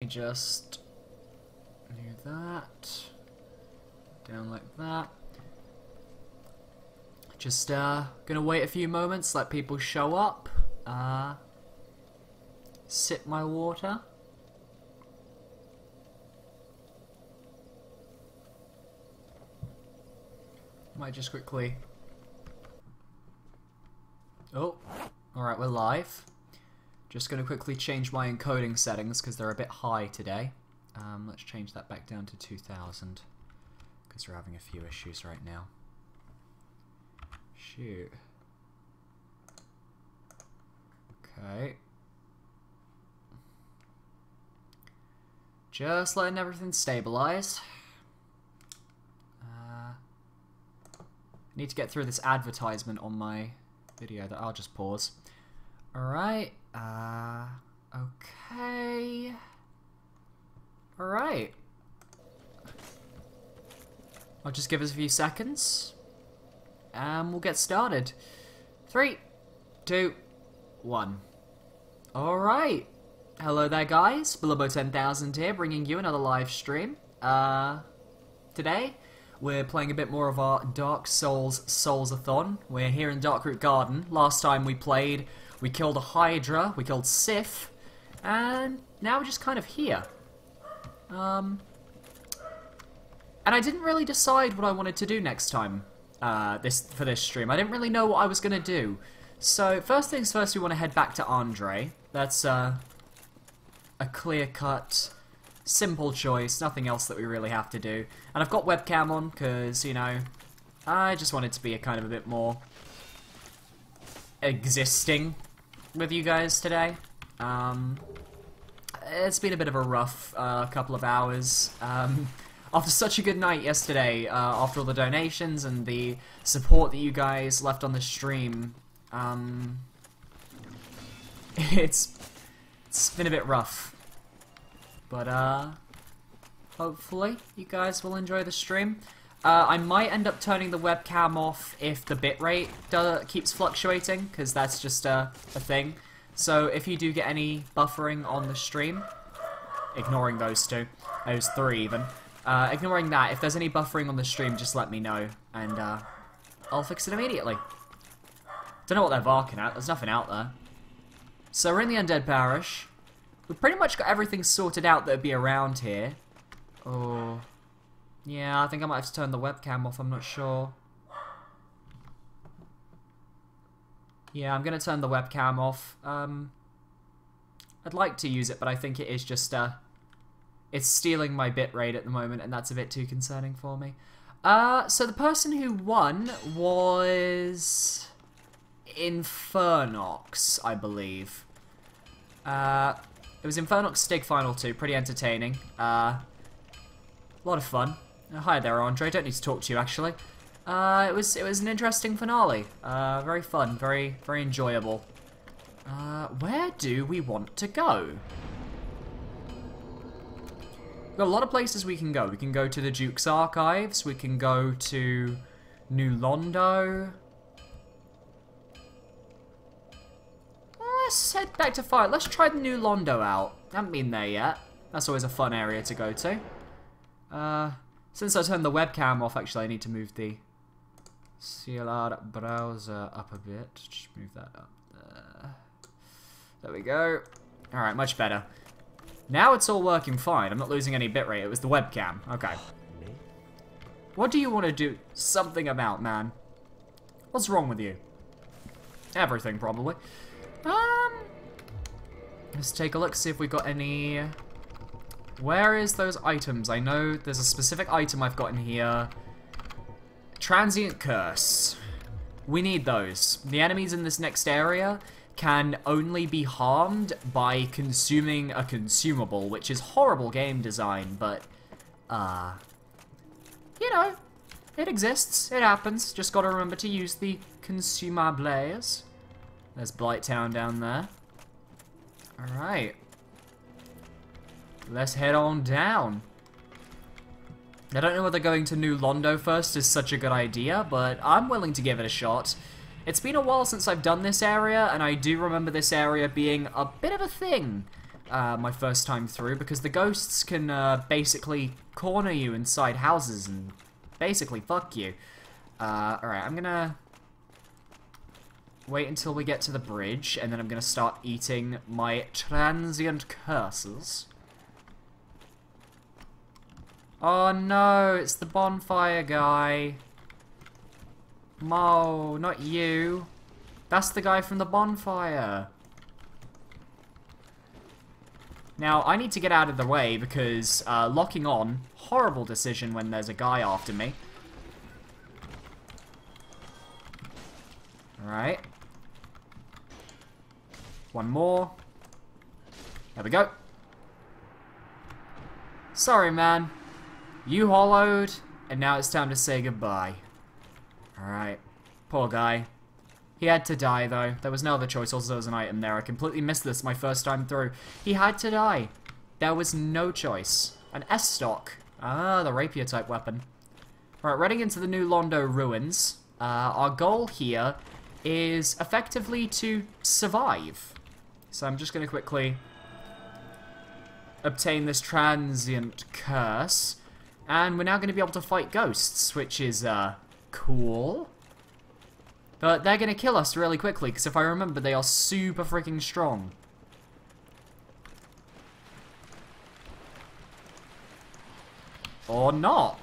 just do that. Down like that. Just gonna wait a few moments, let people show up. Sip my water. Might just quickly... Oh, alright, we're live. Just gonna quickly change my encoding settings because they're a bit high today. Let's change that back down to 2000 because we're having a few issues right now. Shoot. Okay. Just letting everything stabilize. Need to get through this advertisement on my video that I'll just pause. Alright. Okay. Alright. I'll just give us a few seconds. And we'll get started. 3, 2, 1. Alright. Hello there, guys. Bilbo10000 here, bringing you another live stream. Today, we're playing a bit more of our Dark Souls Souls-Athon. We're here in Darkroot Garden. Last time we played, we killed a Hydra, we killed Sif, and now we're just kind of here. And I didn't really decide what I wanted to do next time. For this stream. I didn't really know what I was gonna do. So first things first, we want to head back to Andre. That's a clear-cut, simple choice. Nothing else that we really have to do. And I've got webcam on because, you know, I just wanted to be a kind of a bit more existing with you guys today. It's been a bit of a rough couple of hours. After such a good night yesterday, after all the donations and the support that you guys left on the stream, it's been a bit rough. But, hopefully you guys will enjoy the stream. I might end up turning the webcam off if the bitrate keeps fluctuating, because that's just a thing. So if you do get any buffering on the stream, ignoring those three even, ignoring that, if there's any buffering on the stream, just let me know, and I'll fix it immediately. Don't know what they're barking at, there's nothing out there. So we're in the Undead Parish. We've pretty much got everything sorted out that would be around here. Oh, yeah, I think I might have to turn the webcam off, I'm not sure. Yeah, I'm gonna turn the webcam off. I'd like to use it, but I think it is just, it's stealing my bitrate at the moment, and that's a bit too concerning for me. So the person who won was Infernox, I believe. It was Infernox Stig Final 2, pretty entertaining. A lot of fun. Hi there, Andre. Don't need to talk to you, actually. It was an interesting finale. Very fun, very enjoyable. Where do we want to go? We've got a lot of places we can go. We can go to the Duke's Archives. We can go to New Londo. Let's head back to Fire. Let's try the New Londo out. Haven't been there yet. That's always a fun area to go to. Since I turned the webcam off, actually, I need to move the CLR browser up a bit. Just move that up there. There we go. Alright, much better. Now it's all working fine. I'm not losing any bitrate. It was the webcam. Okay. What do you want to do something about, man? What's wrong with you? Everything, probably. Let's take a look, see if we've got any... Where is those items? I know there's a specific item I've got in here. Transient Curse. We need those. The enemies in this next area can only be harmed by consuming a consumable, which is horrible game design, but, you know, it exists, it happens, just gotta remember to use the consumables. There's Blighttown down there. Alright. Let's head on down. I don't know whether going to New Londo first is such a good idea, but I'm willing to give it a shot. It's been a while since I've done this area, and I do remember this area being a bit of a thing. my first time through, because the ghosts can basically corner you inside houses and basically fuck you. Alright, I'm gonna wait until we get to the bridge, and then I'm gonna start eating my transient curses. Oh no, it's the bonfire guy. Mo, not you. That's the guy from the bonfire. Now, I need to get out of the way because locking on, horrible decision when there's a guy after me. Alright. One more. There we go. Sorry, man. You hollowed, and now it's time to say goodbye. Alright. Poor guy. He had to die, though. There was no other choice. Also, there was an item there. I completely missed this my first time through. He had to die. There was no choice. An S-stock. Ah, the rapier-type weapon. Alright, running into the New Londo ruins. Our goal here is effectively to survive. So I'm just going to quickly obtain this transient curse. And we're now going to be able to fight ghosts, which is, cool. But they're going to kill us really quickly, because if I remember, they are super freaking strong. Or not.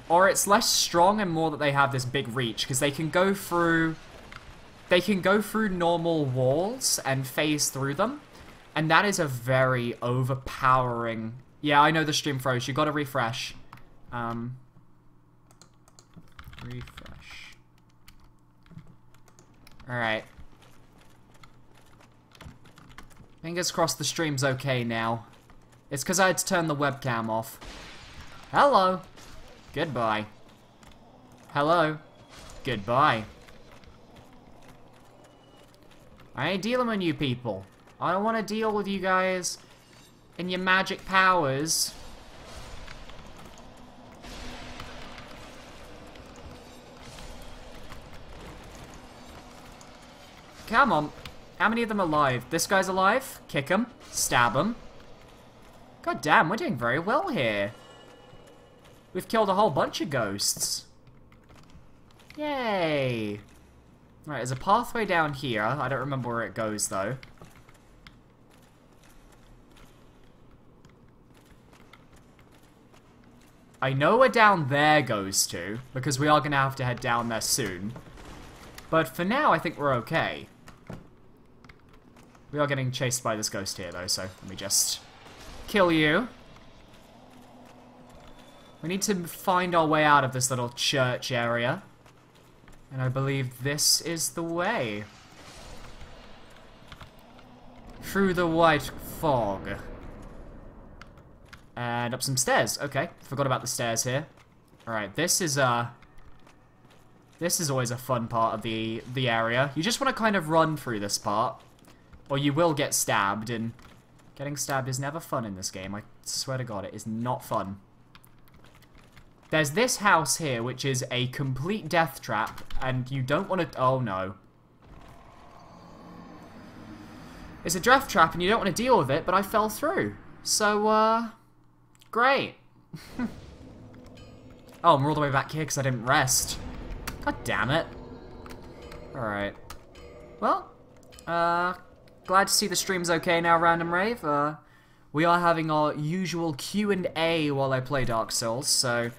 Or it's less strong and more that they have this big reach, because they can go through... They can go through normal walls and phase through them. And that is a very overpowering... Yeah, I know the stream froze. You got to refresh. Refresh. Alright. Fingers crossed the stream's okay now. It's because I had to turn the webcam off. Hello. Goodbye. Hello. Goodbye. I ain't dealing with you people. I don't want to deal with you guys and your magic powers. Come on. How many of them are alive? This guy's alive. Kick him. Stab him. God damn, we're doing very well here. We've killed a whole bunch of ghosts. Yay. Right, there's a pathway down here. I don't remember where it goes, though. I know where down there goes to, because we are going to have to head down there soon. But for now, I think we're okay. We are getting chased by this ghost here, though, so let me just kill you. We need to find our way out of this little church area. And I believe this is the way. Through the white fog. And up some stairs. Okay, forgot about the stairs here. Alright, this is always a fun part of the area. You just want to kind of run through this part. Or you will get stabbed, and getting stabbed is never fun in this game. I swear to God, it is not fun. There's this house here, which is a complete death trap, and you don't want to... Oh, no. It's a death trap, and you don't want to deal with it, but I fell through. So, great. Oh, I'm all the way back here because I didn't rest. God damn it. Alright. Well, glad to see the stream's okay now, Random Rave. We are having our usual Q&A while I play Dark Souls, so...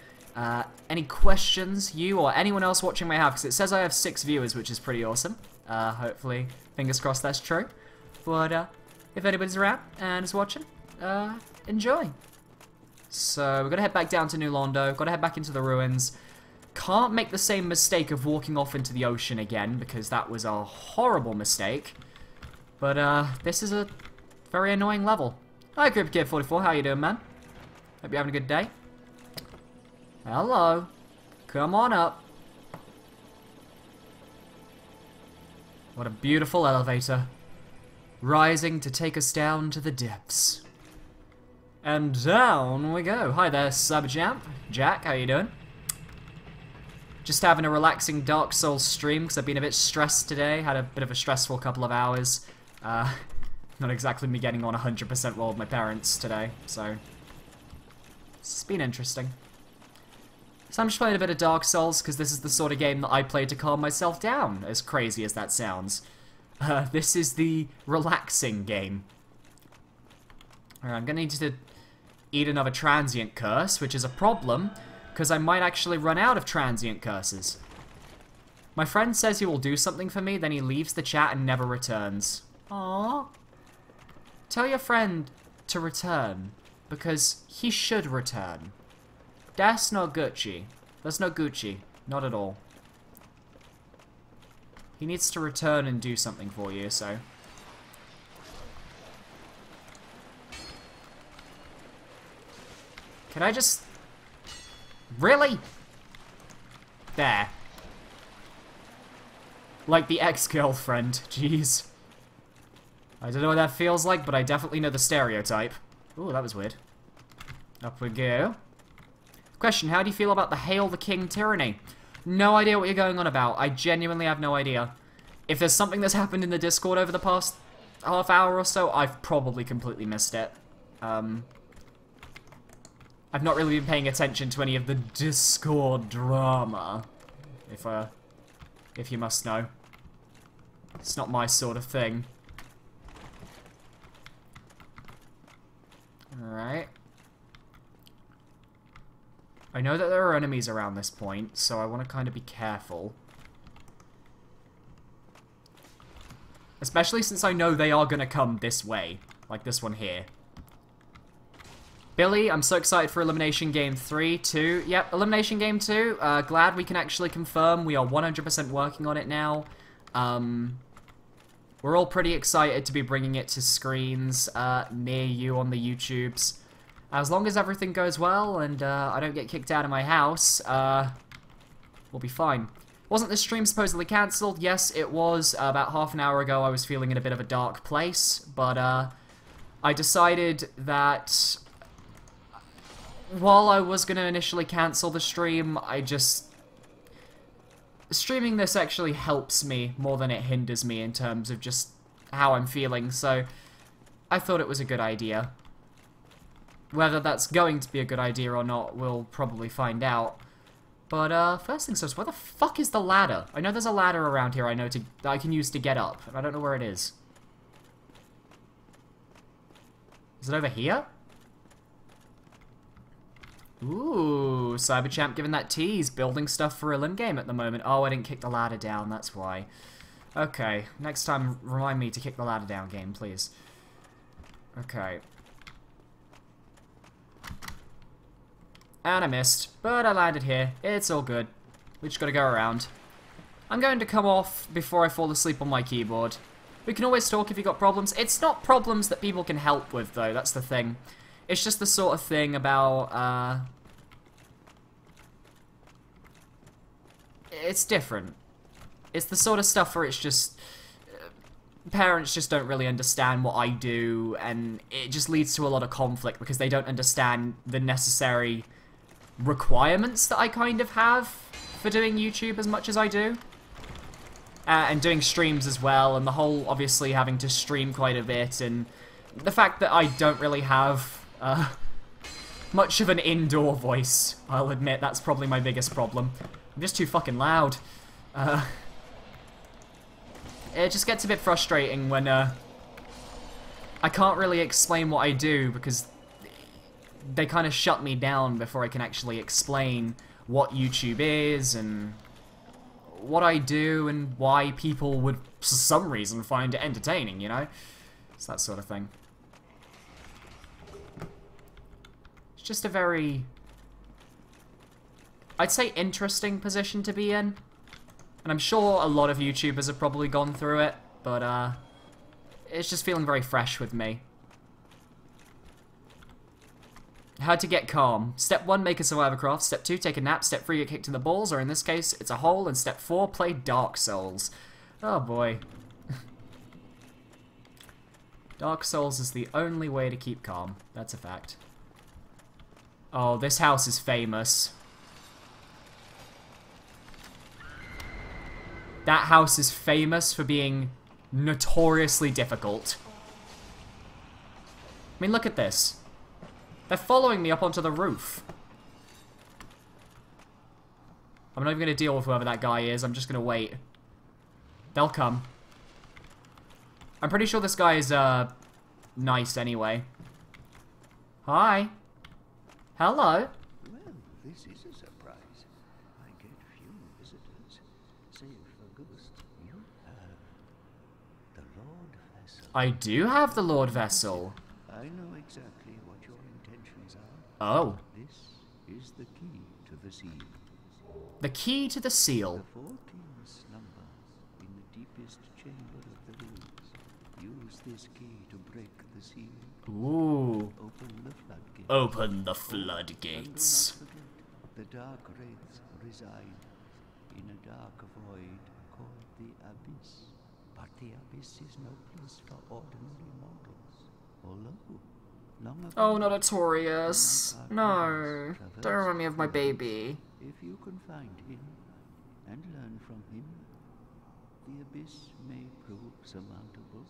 any questions you or anyone else watching may have, because it says I have 6 viewers, which is pretty awesome. Hopefully, fingers crossed that's true. But, if anybody's around and is watching, enjoy. So, we're gonna head back down to New Londo, gotta head back into the ruins. Can't make the same mistake of walking off into the ocean again, because that was a horrible mistake. But, this is a very annoying level. Hi, CryptKid44, how you doing, man? Hope you're having a good day. Hello. Come on up. What a beautiful elevator. Rising to take us down to the depths. And down we go. Hi there, Subjamp. Jack, how you doing? Just having a relaxing Dark Souls stream because I've been a bit stressed today. Had a bit of a stressful couple of hours. Not exactly me getting on 100% roll with my parents today, so... It's been interesting. So I'm just playing a bit of Dark Souls, because this is the sort of game that I play to calm myself down, as crazy as that sounds. This is the relaxing game. Alright, I'm gonna need to eat another transient curse, which is a problem, because I might actually run out of transient curses. My friend says he will do something for me, then he leaves the chat and never returns. Aww. Tell your friend to return, because he should return. That's not Gucci. That's not Gucci. Not at all. He needs to return and do something for you, so... Can I just... Really? There. Like the ex-girlfriend. Jeez. I don't know what that feels like, but I definitely know the stereotype. Ooh, that was weird. Up we go. Question, how do you feel about the Hail the King tyranny? No idea what you're going on about. I genuinely have no idea. If there's something that's happened in the Discord over the past half hour or so, I've probably completely missed it. I've not really been paying attention to any of the Discord drama, if you must know. It's not my sort of thing. Alright. I know that there are enemies around this point, so I want to kind of be careful. Especially since I know they are going to come this way. Like this one here. Billy, I'm so excited for Elimination Game 3, 2. Yep, Elimination Game 2. Glad we can actually confirm we are 100% working on it now. We're all pretty excited to be bringing it to screens near you on the YouTubes. As long as everything goes well and I don't get kicked out of my house, we'll be fine. Wasn't this stream supposedly cancelled? Yes, it was. About half an hour ago I was feeling in a bit of a dark place, but I decided that while I was going to initially cancel the stream, streaming this actually helps me more than it hinders me in terms of just how I'm feeling, so I thought it was a good idea. Whether that's going to be a good idea or not, we'll probably find out. But, first things first, where the fuck is the ladder? I know there's a ladder around here that I can use to get up, and I don't know where it is. Is it over here? Ooh, Cyberchamp giving that tease, building stuff for a Lim game at the moment. Oh, I didn't kick the ladder down, that's why. Okay, next time remind me to kick the ladder down, game, please. Okay. And I missed, but I landed here. It's all good. We just gotta go around. I'm going to come off before I fall asleep on my keyboard. We can always talk if you've got problems. It's not problems that people can help with, though, that's the thing. It's just the sort of thing about, it's different. It's the sort of stuff where it's just... parents just don't really understand what I do, and it just leads to a lot of conflict because they don't understand the necessary requirements that I kind of have for doing YouTube as much as I do. And doing streams as well, and the whole, obviously, having to stream quite a bit, and the fact that I don't really have much of an indoor voice, I'll admit, that's probably my biggest problem. I'm just too fucking loud. It just gets a bit frustrating when I can't really explain what I do because they kind of shut me down before I can actually explain what YouTube is and what I do and why people would, for some reason, find it entertaining, you know? It's that sort of thing. It's just a very, I'd say, interesting position to be in. And I'm sure a lot of YouTubers have probably gone through it, but it's just feeling very fresh with me. How to get calm. Step 1, make a survivor craft. Step 2, take a nap. Step 3, get kicked in the balls, or in this case, it's a hole. And step 4, play Dark Souls. Oh boy. Dark Souls is the only way to keep calm. That's a fact. Oh, this house is famous. That house is famous for being notoriously difficult. mean, look at this. They're following me up onto the roof. I'm not even going to deal with whoever that guy is. I'm just going to wait. They'll come. I'm pretty sure this guy is, nice anyway. Hi. Hello. Well, this is a surprise. I get few visitors, save for ghosts. You have the Lord Vessel. I do have the Lord Vessel. I know exactly what your intentions are. Oh. This is the key to the seal. The key to the seal. The 4 kings slumber in the deepest chamber of the ruins. Use this key to break the seal. Ooh. Open the floodgates. Open the And do not floodgates. forget, the dark wraiths reside in a dark void called the Abyss. But the Abyss is no place for ordinary mortals. Although, long ago, Oh, not Artorias. No. Don't remind me of my baby. if you can find him and learn from him, the Abyss may prove surmountable.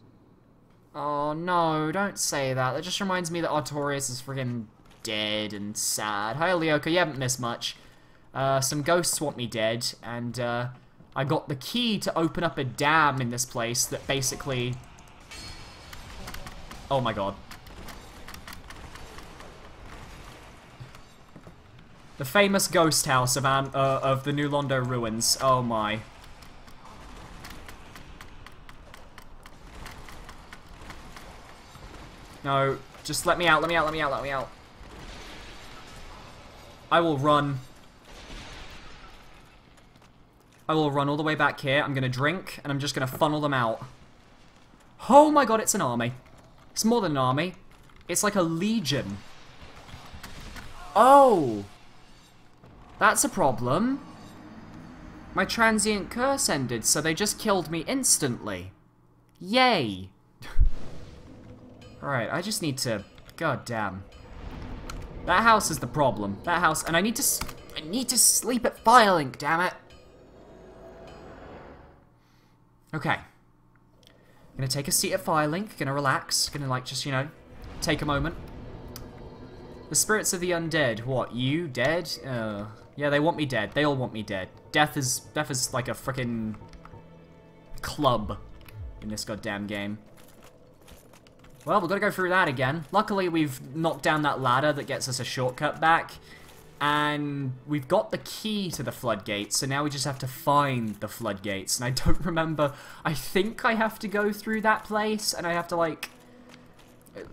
Oh, no. Don't say that. That just reminds me that Artorias is friggin' dead and sad. Hi, Leoka. You haven't missed much. Some ghosts want me dead, and, I got the key to open up a dam in this place that basically... Oh my god. The famous ghost house of the New Londo ruins. Oh my. No, just let me out, let me out, let me out, let me out. I will run. I will run all the way back here. I'm gonna drink, and I'm just gonna funnel them out. Oh my god, it's an army. It's more than an army. It's like a legion. Oh! That's a problem. My transient curse ended, so they just killed me instantly. Yay! Alright, I just need to... God damn. That house is the problem. That house... And I need to sleep at Firelink, damn it! Okay. I'm gonna take a seat at Firelink, gonna relax, gonna, like, just, you know, take a moment. The spirits of the undead. What, you dead? Yeah, they want me dead. They all want me dead. Death is like a frickin' club in this goddamn game. Well, we've got to go through that again. Luckily, we've knocked down that ladder that gets us a shortcut back. And we've got the key to the floodgates, so now we just have to find the floodgates. And I don't remember... I think I have to go through that place, and I have to, like,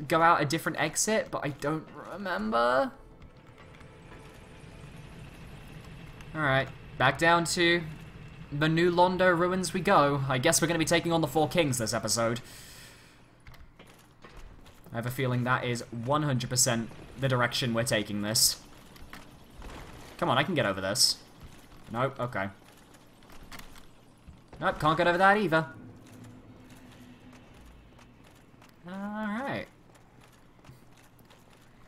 go out a different exit, but I don't remember. Alright, back down to the New Londo ruins we go. I guess we're going to be taking on the 4 kings this episode. I have a feeling that is 100% the direction we're taking this. Come on, I can get over this. Nope, okay. Nope, can't get over that either. Alright.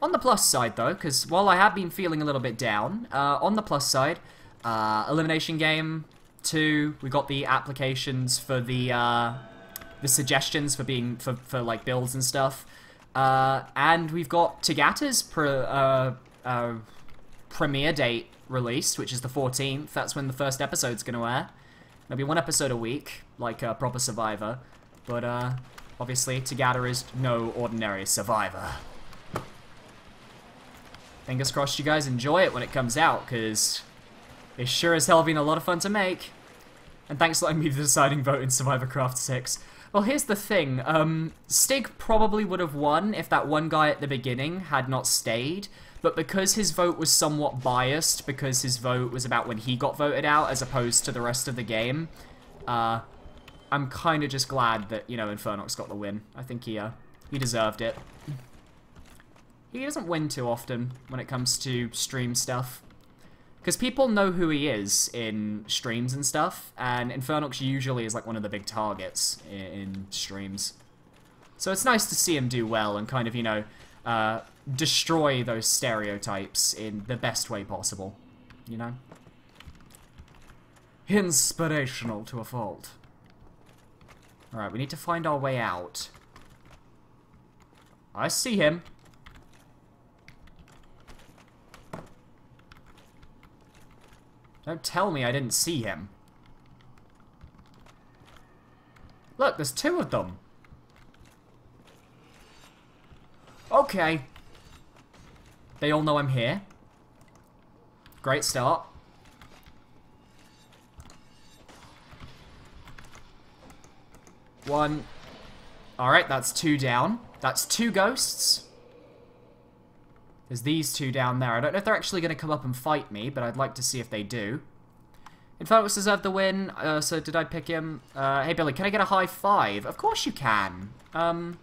On the plus side, though, because while I have been feeling a little bit down, on the plus side, Elimination Game 2, we got the applications for the suggestions for like, builds and stuff. And we've got Tagata's premiere date released, which is the 14th. That's when the first episode's going to air. There'll be 1 episode a week, like a proper Survivor. But, obviously, Tagata is no ordinary Survivor. Fingers crossed you guys enjoy it when it comes out, because it's sure as hell been a lot of fun to make. And thanks for letting me the deciding vote in Survivor Craft 6. Well, here's the thing. Stig probably would have won if that one guy at the beginning had not stayed. But because his vote was somewhat biased, because his vote was about when he got voted out as opposed to the rest of the game, I'm kind of just glad that, you know, Infernox got the win. I think he deserved it. He doesn't win too often when it comes to stream stuff. Because people know who he is in streams and stuff, and Infernox usually is like one of the big targets in streams. So it's nice to see him do well and kind of, you know, destroy those stereotypes in the best way possible, you know? Inspirational to a fault. Alright, we need to find our way out. I see him. Don't tell me I didn't see him. Look, there's 2 of them. Okay. They all know I'm here. Great start. One. Alright, that's 2 down. That's 2 ghosts. There's these 2 down there. I don't know if they're actually going to come up and fight me, but I'd like to see if they do. Infernus deserved the win, so did I pick him? Hey Billy, can I get a high 5? Of course you can. High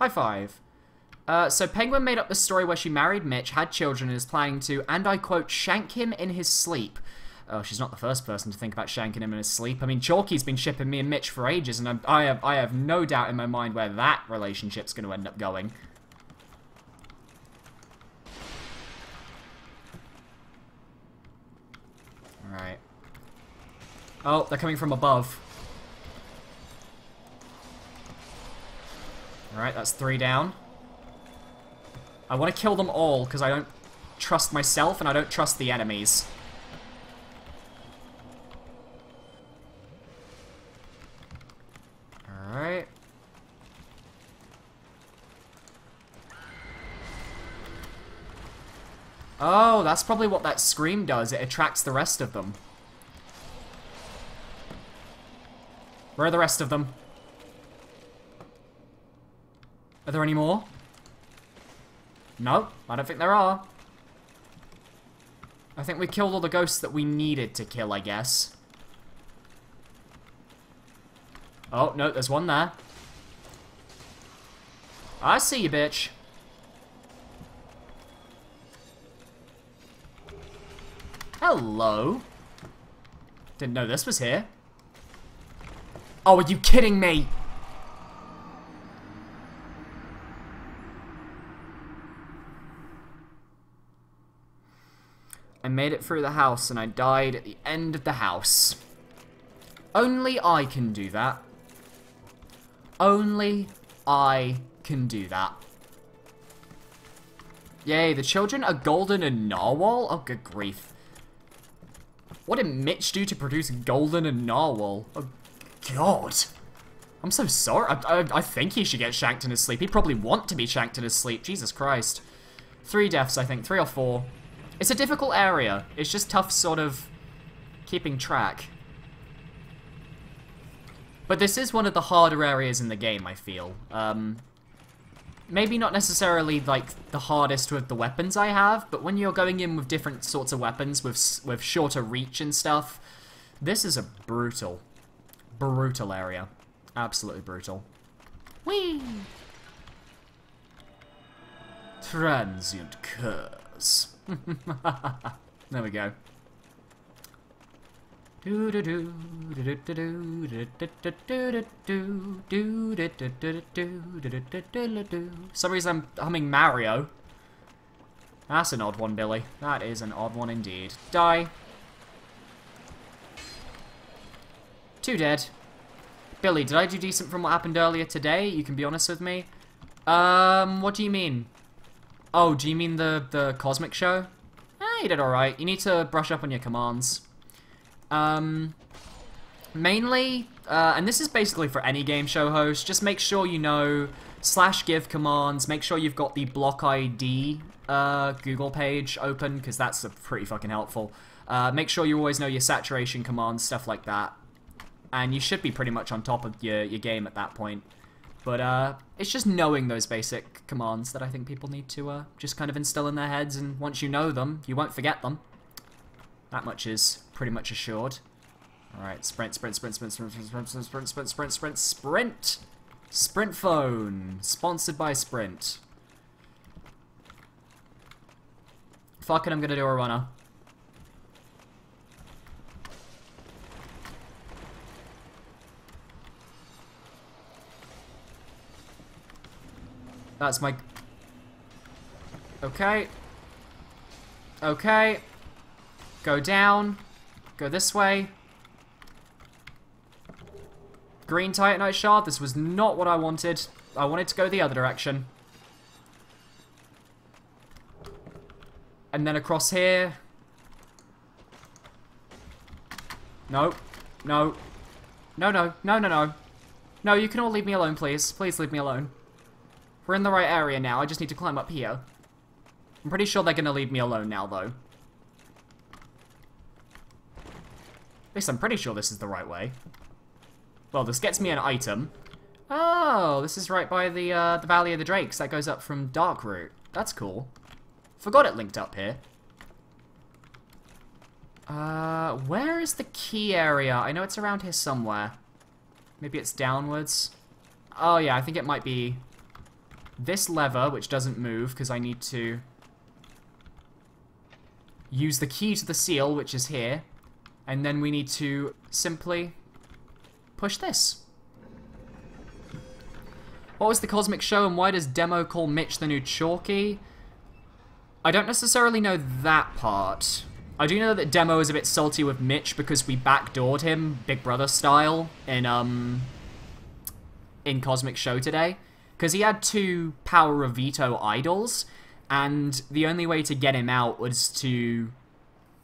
5. So Penguin made up the story where she married Mitch, had children, and is planning to, and I quote, shank him in his sleep. Oh, she's not the first person to think about shanking him in his sleep. I mean, Chalky's been shipping me and Mitch for ages, and I have no doubt in my mind where that relationship's going to end up going. Alright. Oh, they're coming from above. Alright, that's 3 down. I want to kill them all, because I don't trust myself, and I don't trust the enemies. Alright. Oh, that's probably what that scream does. It attracts the rest of them. Where are the rest of them? Are there any more? No, I don't think there are. I think we killed all the ghosts that we needed to kill, I guess. Oh, no, there's one there. I see you, bitch. Hello. Didn't know this was here. Oh, are you kidding me? I made it through the house and I died at the end of the house. Only I can do that. Only I can do that. Yay, the children are golden and narwhal? Oh, good grief. What did Mitch do to produce golden and narwhal? Oh, God. I'm so sorry. I think he should get shanked in his sleep. He'd probably want to be shanked in his sleep. Jesus Christ. 3 deaths, I think. 3 or 4. It's a difficult area. It's just tough sort of keeping track. But this is one of the harder areas in the game, I feel. Maybe not necessarily, like, the hardest with the weapons I have, but when you're going in with different sorts of weapons, with shorter reach and stuff, this is a brutal area. Absolutely brutal. Whee! Transient curse. There we go. For some reason I'm humming Mario. That's an odd one, Billy. That is an odd one indeed. Die. 2 dead. Billy, did I do decent from what happened earlier today? You can be honest with me. What do you mean? Oh, do you mean the Cosmic Show? You did alright. You need to brush up on your commands. Mainly, and this is basically for any game show host, just make sure you know /give commands, make sure you've got the block ID Google page open, because that's pretty fucking helpful. Make sure you always know your saturation commands, stuff like that. And you should be pretty much on top of your game at that point. But it's just knowing those basic commands that I think people need to just kind of instill in their heads, and once you know them, you won't forget them. That much is pretty much assured. Alright, sprint, sprint, sprint, sprint, sprint, sprint, sprint, sprint, sprint, sprint, sprint, sprint, sprint! Sprint phone! Sponsored by Sprint. Fuck it, I'm gonna do a runner. That's my... Okay. Okay. Go down. Go this way. green titanite shard. This was not what I wanted. I wanted to go the other direction. And then across here. No. No. No, no. No, no, no. No, you can all leave me alone, please. Please leave me alone. We're in the right area now. I just need to climb up here. I'm pretty sure they're going to leave me alone now, though. At least I'm pretty sure this is the right way. Well, this gets me an item. Oh, this is right by the Valley of the Drakes. That goes up from Darkroot. That's cool. Forgot it linked up here. Where is the key area? I know it's around here somewhere. Maybe it's downwards. Oh, yeah, I think it might be this lever, which doesn't move, because I need to use the key to the seal, which is here. And then we need to simply push this. What was the Cosmic Show, and why does Demo call Mitch the new Chalky? I don't necessarily know that part. I do know that Demo is a bit salty with Mitch because we backdoored him, Big Brother style, in Cosmic Show today. Because he had 2 Power of Veto idols, and the only way to get him out was to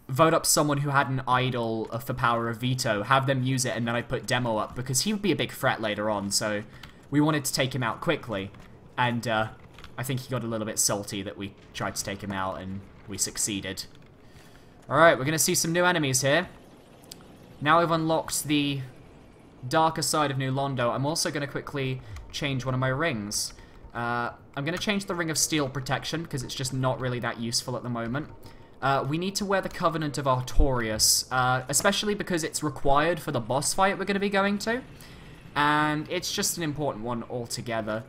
vote up someone who had an idol for Power of Veto, have them use it, and then I'd put Demo up, because he would be a big threat later on, so we wanted to take him out quickly. And I think he got a little bit salty that we tried to take him out, and we succeeded. Alright, we're going to see some new enemies here. Now we've unlocked the darker side of New Londo, I'm also going to quickly change one of my rings. I'm going to change the Ring of Steel Protection, because it's just not really that useful at the moment. We need to wear the Covenant of Artorias, especially because it's required for the boss fight we're going to be going to. And it's just an important one altogether.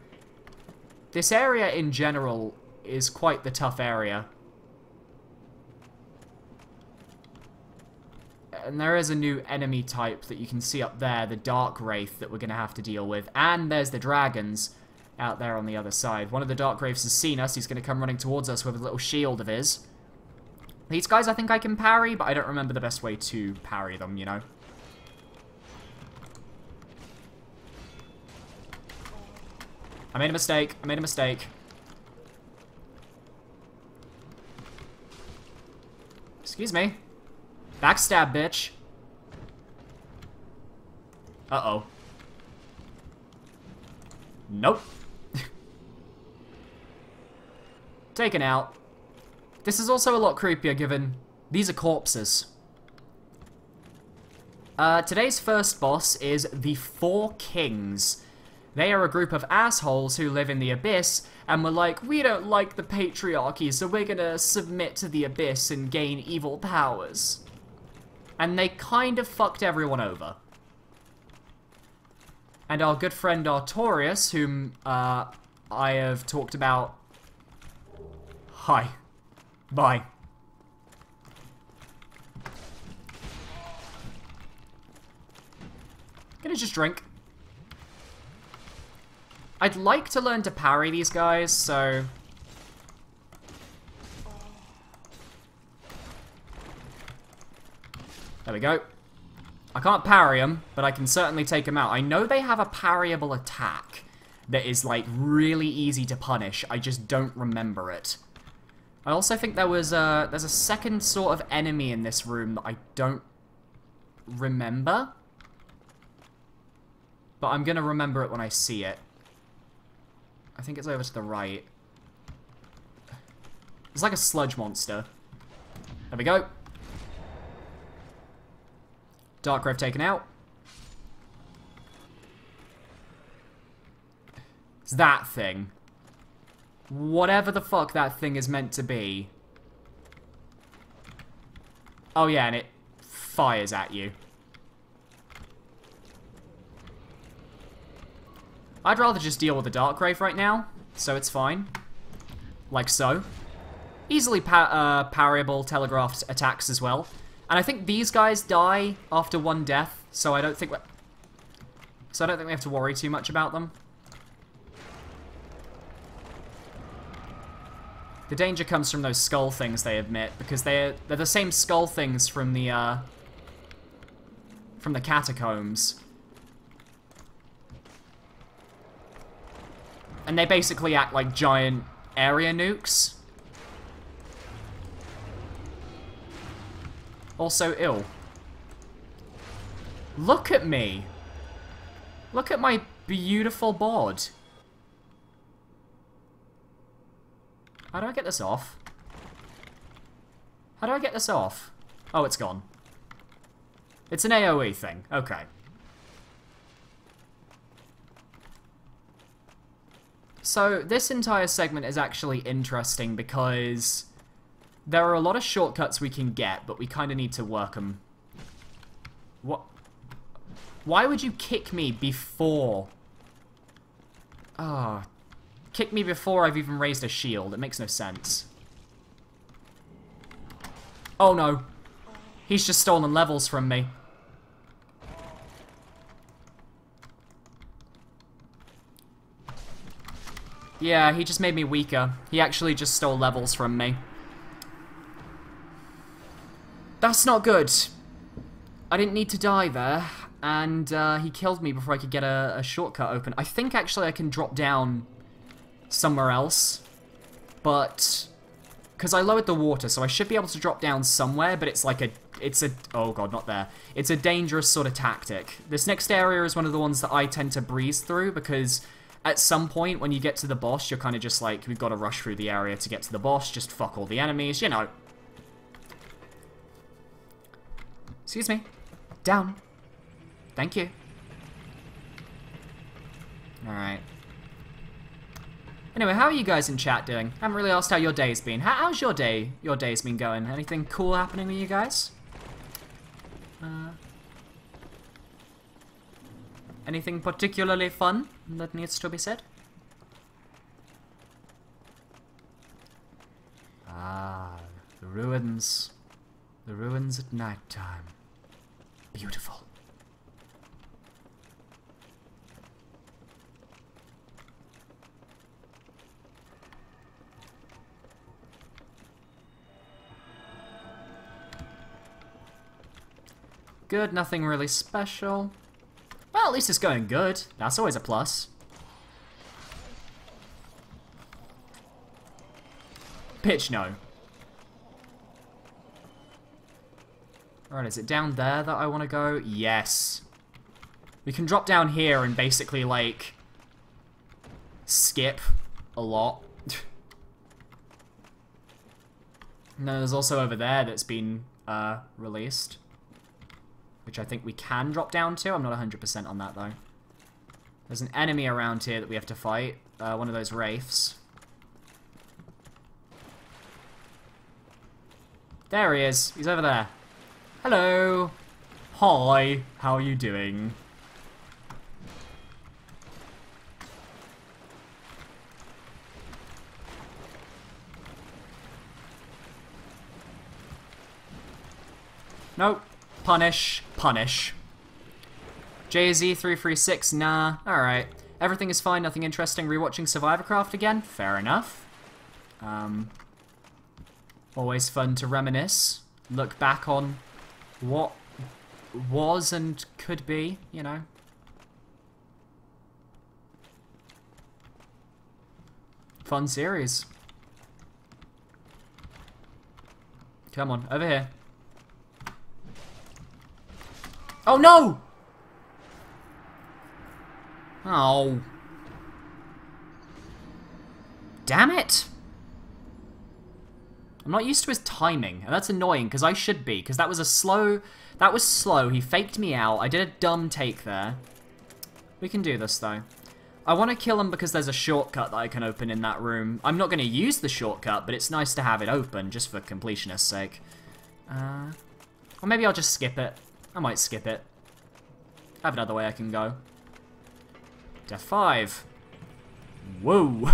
This area in general is quite the tough area. And there is a new enemy type that you can see up there, the Dark Wraith, that we're going to have to deal with. And there's the dragons out there on the other side. One of the Dark Wraiths has seen us. He's going to come running towards us with a little shield of his. These guys I think I can parry, but I don't remember the best way to parry them, you know. I made a mistake. I made a mistake. Excuse me. Backstab, bitch. Uh-oh. Nope. Taken out. This is also a lot creepier given these are corpses. Today's first boss is the Four Kings. They are a group of assholes who live in the Abyss, and were like, we don't like the patriarchy, so we're gonna submit to the Abyss and gain evil powers. And they kind of fucked everyone over. And our good friend Artorias, whom I have talked about... Hi. Bye. Gonna just drink. I'd like to learn to parry these guys, so... There we go. I can't parry them, but I can certainly take them out. I know they have a parryable attack that is, like, really easy to punish. I just don't remember it. I also think there's a second sort of enemy in this room that I don't remember. But I'm gonna remember it when I see it. I think it's over to the right. It's like a sludge monster. There we go. Dark Grove taken out. It's that thing. Whatever the fuck that thing is meant to be. Oh yeah, and it fires at you. I'd rather just deal with the Dark Grave right now, so it's fine. Like so. Easily parryable telegraphed attacks as well. And I think these guys die after one death, so I don't think we have to worry too much about them. The danger comes from those skull things they emit, because they're the same skull things from the catacombs. And they basically act like giant area nukes. Also ill. Look at me. Look at my beautiful bod. How do I get this off? How do I get this off? Oh, it's gone. It's an AoE thing. Okay. So, this entire segment is actually interesting because there are a lot of shortcuts we can get, but we kind of need to work them. What? Why would you kick me before? Ah, kick me before I've even raised a shield. It makes no sense. Oh no. He's just stolen levels from me. Yeah, he just made me weaker. He actually just stole levels from me. That's not good. I didn't need to die there. And he killed me before I could get a shortcut open. I think actually I can drop down somewhere else. But because I lowered the water, so I should be able to drop down somewhere, but it's like oh god, not there. It's a dangerous sort of tactic. This next area is one of the ones that I tend to breeze through because at some point when you get to the boss, you're kind of just like, we've got to rush through the area to get to the boss, just fuck all the enemies, you know. Excuse me. Down. Thank you. Alright. Anyway, how are you guys in chat doing? I haven't really asked how your day's been. How's your day's been going? Anything cool happening with you guys? Anything particularly fun that needs to be said? Ah, the ruins. The ruins at night time. Beautiful. Good, nothing really special. Well, at least it's going good. That's always a plus. Pitch, no. Alright, is it down there that I want to go? Yes. We can drop down here and basically, like, skip a lot. No, there's also over there that's been released. Which I think we can drop down to. I'm not 100% on that, though. There's an enemy around here that we have to fight. One of those wraiths. There he is. He's over there. Hello. Hi. How are you doing? Nope. Punish. Punish. JZ336, nah. Alright. Everything is fine, nothing interesting. Rewatching Survivorcraft again? Fair enough. Always fun to reminisce. Look back on what was and could be, you know. Fun series. Come on, over here. Oh no! Oh. Damn it! I'm not used to his timing, and that's annoying, because I should be, because that was slow. He faked me out. I did a dumb take there. We can do this, though. I want to kill him because there's a shortcut that I can open in that room. I'm not going to use the shortcut, but it's nice to have it open, just for completionist's sake. Or maybe I'll just skip it. I might skip it. I have another way I can go. Death 5. Whoa.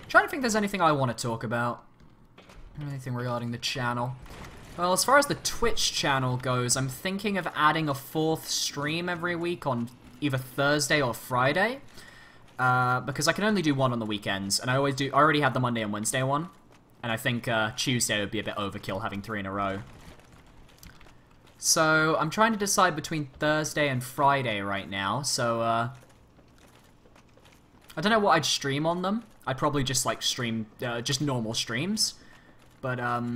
Trying to think if there's anything I want to talk about. Anything regarding the channel. Well, as far as the Twitch channel goes, I'm thinking of adding a 4th stream every week on either Thursday or Friday. Because I can only do one on the weekends, and I already had the Monday and Wednesday one. And I think Tuesday would be a bit overkill having 3 in a row. So, I'm trying to decide between Thursday and Friday right now, so, I don't know what I'd stream on them. I'd probably just, like, stream, just normal streams. But, I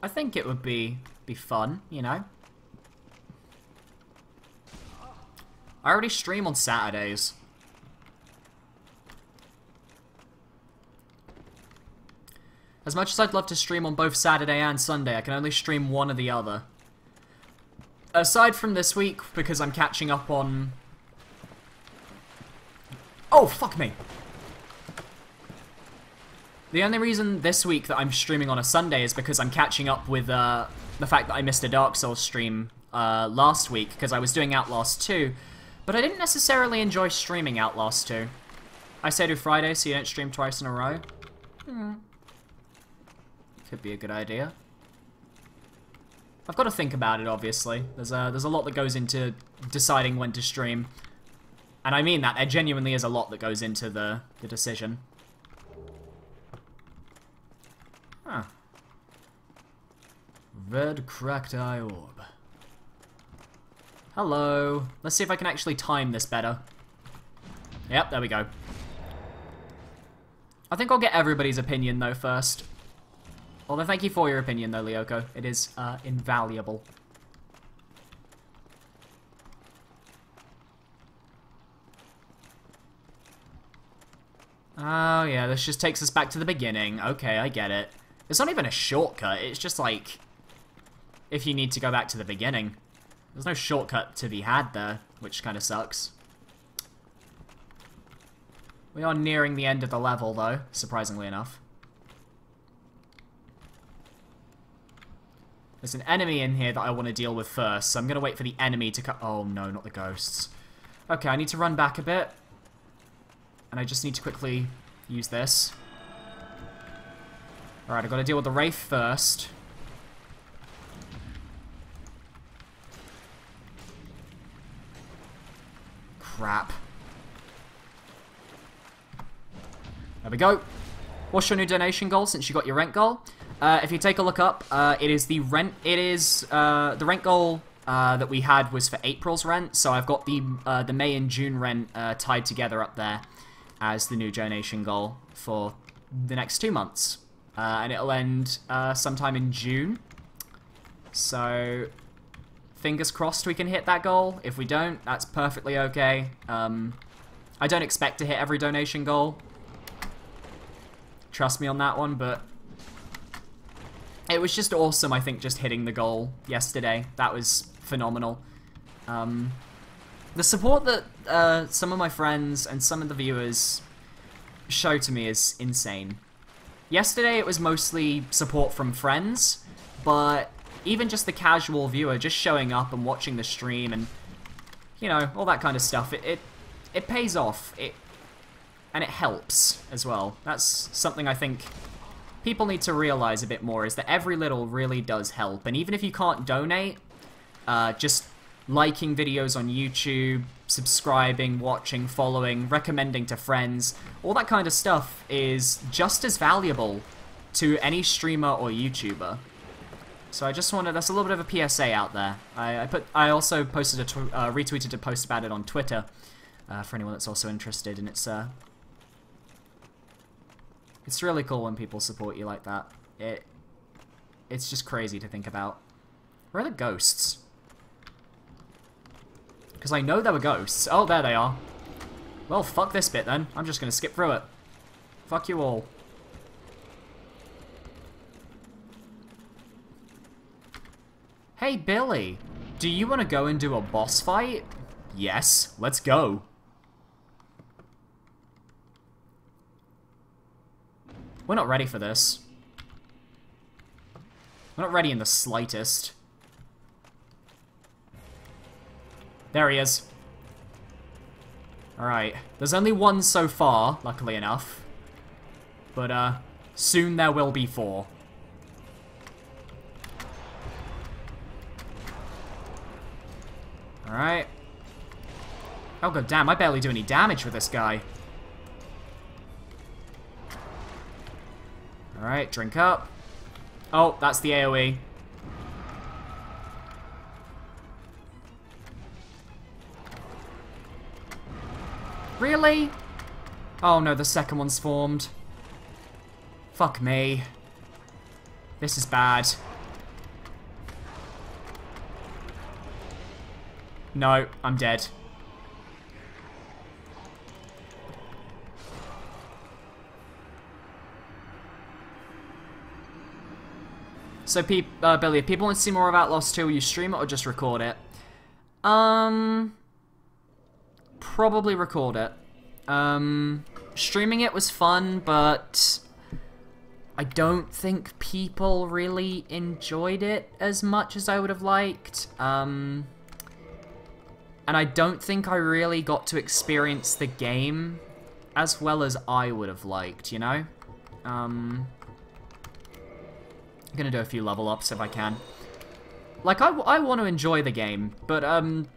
think it would be fun, you know? I already stream on Saturdays. As much as I'd love to stream on both Saturday and Sunday, I can only stream one or the other. Aside from this week, because I'm catching up on... Oh, fuck me! The only reason this week that I'm streaming on a Sunday is because I'm catching up with the fact that I missed a Dark Souls stream last week, because I was doing Outlast 2, but I didn't necessarily enjoy streaming Outlast 2. I say do Friday so you don't stream twice in a row. Could be a good idea. I've got to think about it, obviously. There's a lot that goes into deciding when to stream. And I mean that. There genuinely is a lot that goes into the decision. Huh. Red cracked eye orb. Hello. Let's see if I can actually time this better. Yep, there we go. I think I'll get everybody's opinion, though, first. Although, thank you for your opinion, though, Lyoko. It is, invaluable. Oh, yeah, this just takes us back to the beginning. Okay, I get it. It's not even a shortcut. It's just, like, if you need to go back to the beginning. There's no shortcut to be had there, which kind of sucks. We are nearing the end of the level, though, surprisingly enough. There's an enemy in here that I want to deal with first, so I'm going to wait for the enemy to come. Oh, no, not the ghosts. Okay, I need to run back a bit. And I just need to quickly use this. Alright, I've got to deal with the Wraith first. Crap. There we go. What's your new donation goal since you got your rent goal? If you take a look up, it is the rent. It is the rent goal that we had was for April's rent, so I've got the May and June rent tied together up there as the new donation goal for the next 2 months, and it'll end sometime in June. So fingers crossed we can hit that goal. If we don't, that's perfectly okay. I don't expect to hit every donation goal. Trust me on that one, but it was just awesome, I think, just hitting the goal yesterday. That was phenomenal. The support that some of my friends and some of the viewers show to me is insane. Yesterday it was mostly support from friends, but even just the casual viewer just showing up and watching the stream and, you know, all that kind of stuff, it pays off. And it helps as well. That's something I think people need to realize a bit more, is that every little really does help. And even if you can't donate, just liking videos on YouTube, subscribing, watching, following, recommending to friends, all that kind of stuff is just as valuable to any streamer or YouTuber. So I just wanted, that's a little bit of a PSA out there. I also posted retweeted a post about it on Twitter, for anyone that's also interested, and it's really cool when people support you like that. It's just crazy to think about. Where are the ghosts? Because I know there were ghosts. Oh, there they are. Well, fuck this bit then. I'm just going to skip through it. Fuck you all. Hey, Billy. Do you want to go and do a boss fight? Yes, let's go. We're not ready for this. We're not ready in the slightest. There he is. Alright. There's only one so far, luckily enough. But, soon there will be 4. Alright. Oh, god damn, I barely do any damage with this guy. Alright, drink up. Oh, that's the AoE. Really? Oh no, the second one's formed. Fuck me. This is bad. No, I'm dead. So, Billy, if people want to see more of Outlaws 2, will you stream it or just record it? Probably record it. Streaming it was fun, but I don't think people really enjoyed it as much as I would have liked. And I don't think I really got to experience the game as well as I would have liked, you know? I'm gonna do a few level ups if I can. Like, I want to enjoy the game, but I'm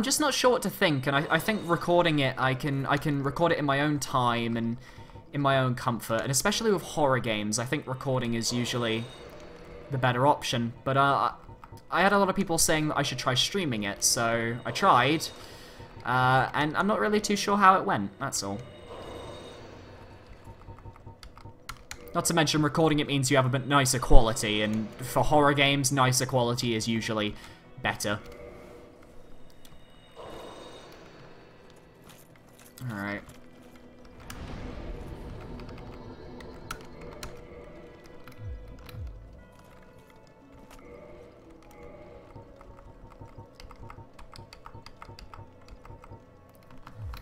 just not sure what to think, and I think recording it, I can record it in my own time and in my own comfort, and especially with horror games, I think recording is usually the better option. But I had a lot of people saying that I should try streaming it, so I tried, and I'm not really too sure how it went, that's all. Not to mention, recording it means you have a bit nicer quality, and for horror games, nicer quality is usually better. Alright.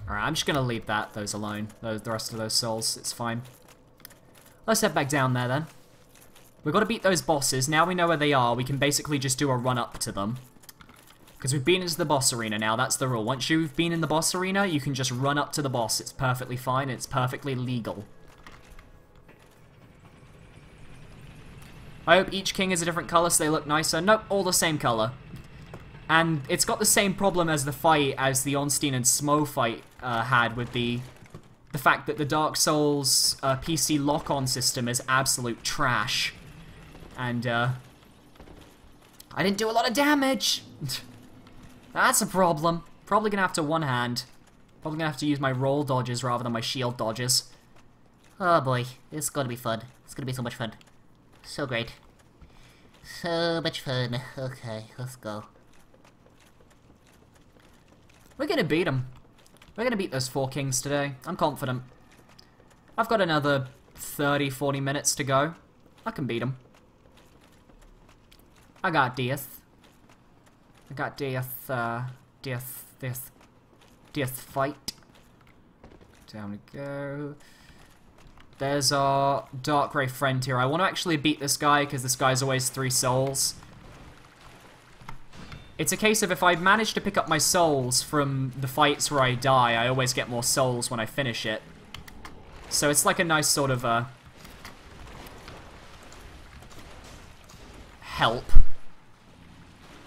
Alright, I'm just gonna leave those alone. The rest of those souls, it's fine. Let's head back down there then. We've got to beat those bosses. Now we know where they are, we can basically just do a run up to them. Because we've been into the boss arena now, that's the rule. Once you've been in the boss arena, you can just run up to the boss. It's perfectly fine, it's perfectly legal. I hope each king is a different colour so they look nicer. Nope, all the same colour. And it's got the same problem as the fight as the Onstein and Smo fight had with the fact that the Dark Souls PC lock-on system is absolute trash. And, I didn't do a lot of damage! That's a problem. Probably gonna have to one-hand. Probably gonna have to use my roll dodges rather than my shield dodges. Oh boy, it's gonna be fun. It's gonna be so much fun. So great. So much fun. Okay, let's go. We're gonna beat them. We're gonna beat those 4 kings today. I'm confident. I've got another 30-40 minutes to go. I can beat them. I got death. I got death fight. Down we go. There's our Dark Grey friend here. I want to actually beat this guy because this guy's always 3 souls. It's a case of if I manage to pick up my souls from the fights where I die, I always get more souls when I finish it. So it's like a nice sort of help.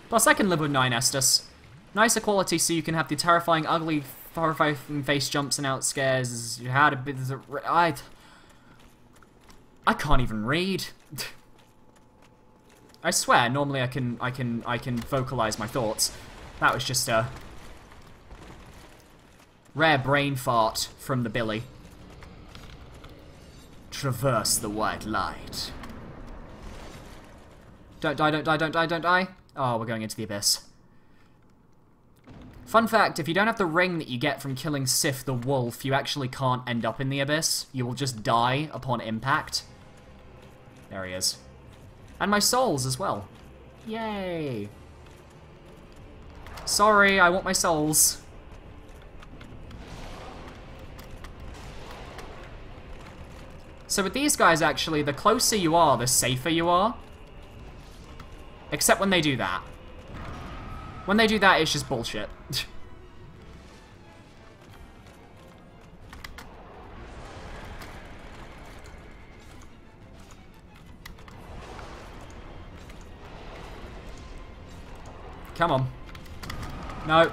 Plus I can live with 9 Estus. Nicer quality so you can have the terrifying, ugly, horrifying face jumps and out scares. You had a bit of I can't even read. I swear, normally I can vocalize my thoughts. That was just a rare brain fart from the Billy. Traverse the white light. Don't die, don't die, don't die, don't die. Oh, we're going into the abyss. Fun fact, if you don't have the ring that you get from killing Sif the wolf, you actually can't end up in the abyss. You will just die upon impact. There he is. And my souls as well. Yay. Sorry, I want my souls. So with these guys, actually, the closer you are, the safer you are. Except when they do that. When they do that, it's just bullshit. Come on. No.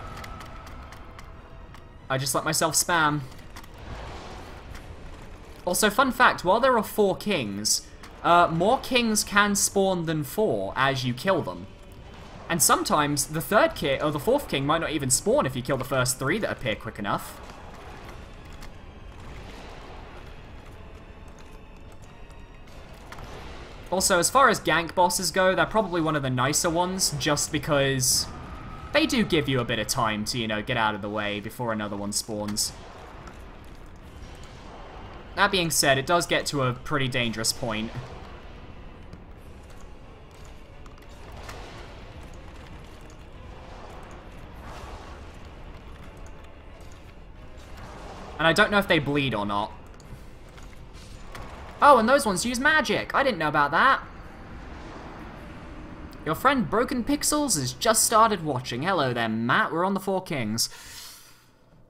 I just let myself spam. Also, fun fact, while there are 4 kings, more kings can spawn than 4 as you kill them. And sometimes the third king, or the fourth king, might not even spawn if you kill the first 3 that appear quick enough. Also, as far as gank bosses go, they're probably one of the nicer ones, just because they do give you a bit of time to, you know, get out of the way before another one spawns. That being said, it does get to a pretty dangerous point. And I don't know if they bleed or not. Oh, and those ones use magic. I didn't know about that. Your friend Broken Pixels has just started watching. Hello there, Matt. We're on the Four Kings.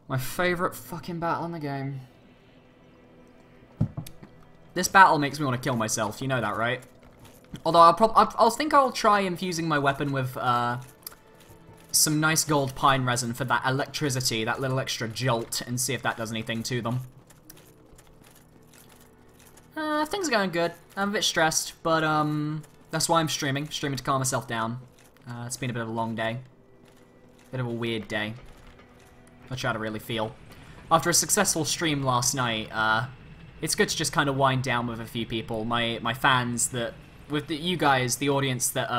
My favorite fucking battle in the game. This battle makes me want to kill myself. You know that, right? Although I'll think I'll try infusing my weapon with some nice gold pine resin for that electricity, that little extra jolt, and see if that does anything to them. Things are going good. I'm a bit stressed, but that's why I'm streaming to calm myself down. It's been a bit of a long day. Bit of a weird day. I'll try to really feel. After a successful stream last night, it's good to just kind of wind down with a few people. My fans that, you guys, the audience that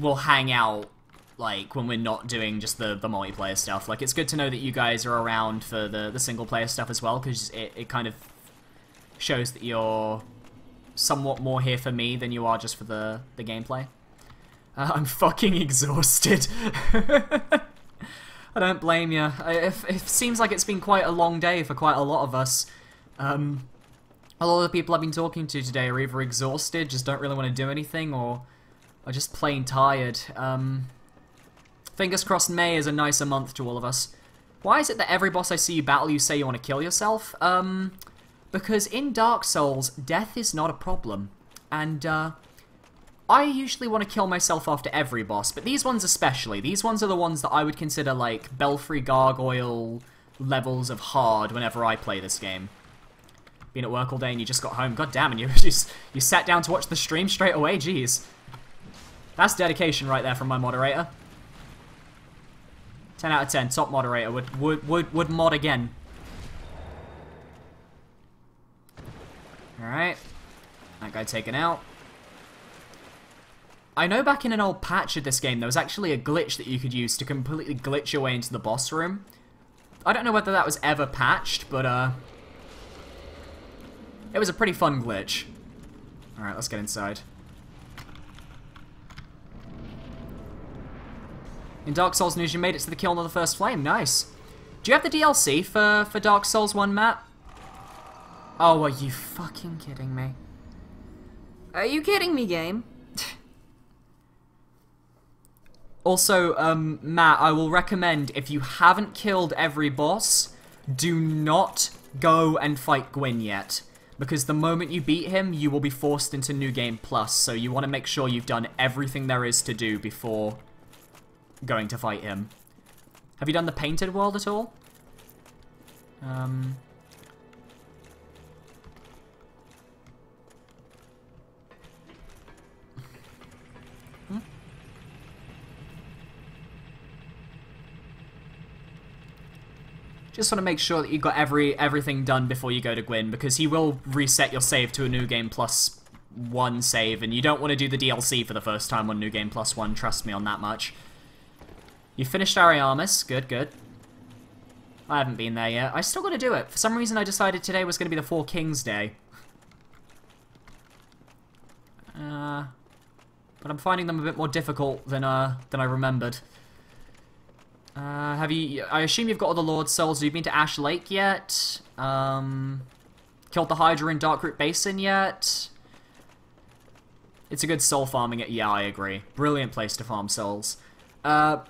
will hang out like when we're not doing just the multiplayer stuff. Like, it's good to know that you guys are around for the single player stuff as well, because it kind of shows that you're somewhat more here for me than you are just for the gameplay. I'm fucking exhausted. I don't blame you. It seems like it's been quite a long day for quite a lot of us. A lot of the people I've been talking to today are either exhausted, just don't really want to do anything, or are just plain tired. Fingers crossed May is a nicer month to all of us. Why is it that every boss I see you battle, you say you want to kill yourself? Because in Dark Souls, death is not a problem. And, I usually want to kill myself after every boss, but these ones especially. These ones are the ones that I would consider, like, Belfry Gargoyle levels of hard whenever I play this game. Been at work all day and you just got home. God damn, and you sat down to watch the stream straight away? Jeez. That's dedication right there from my moderator. 10 out of 10. Top moderator. Would mod again. Alright. That guy taken out. I know back in an old patch of this game, there was actually a glitch that you could use to completely glitch your way into the boss room. I don't know whether that was ever patched, but, it was a pretty fun glitch. Alright, let's get inside. In Dark Souls news, you made it to the Kiln of the First Flame. Nice. Do you have the DLC for Dark Souls 1, Matt? Oh, are you fucking kidding me? Are you kidding me, game? Also, Matt, I will recommend, if you haven't killed every boss, do not go and fight Gwyn yet. Because the moment you beat him, you will be forced into New Game Plus, so you want to make sure you've done everything there is to do before going to fight him. Have you done the Painted World at all? Just want to make sure that you've got everything done before you go to Gwyn, because he will reset your save to a New Game Plus 1 save, and you don't want to do the DLC for the first time on New Game Plus 1, trust me on that much. You finished Ariamis, good, good. I haven't been there yet. I still got to do it. For some reason I decided today was going to be the Four Kings Day. But I'm finding them a bit more difficult than I remembered. I assume you've got all the Lord's Souls. Have you been to Ash Lake yet? Killed the Hydra in Darkroot Basin yet? It's a good soul farming. Yeah, I agree. Brilliant place to farm souls. One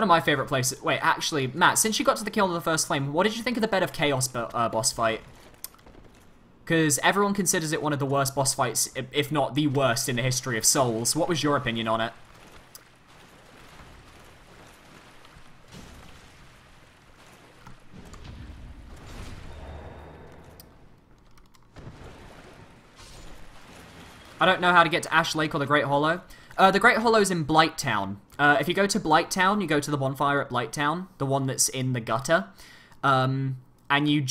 of my favorite places. Wait, actually, Matt, since you got to the Kiln of the First Flame, what did you think of the Bed of Chaos boss fight? Because everyone considers it one of the worst boss fights, if not the worst in the history of Souls. What was your opinion on it? I don't know how to get to Ash Lake or the Great Hollow. The Great Hollow's in Blighttown. If you go to Blighttown, you go to the bonfire at Blighttown, the one that's in the gutter. And you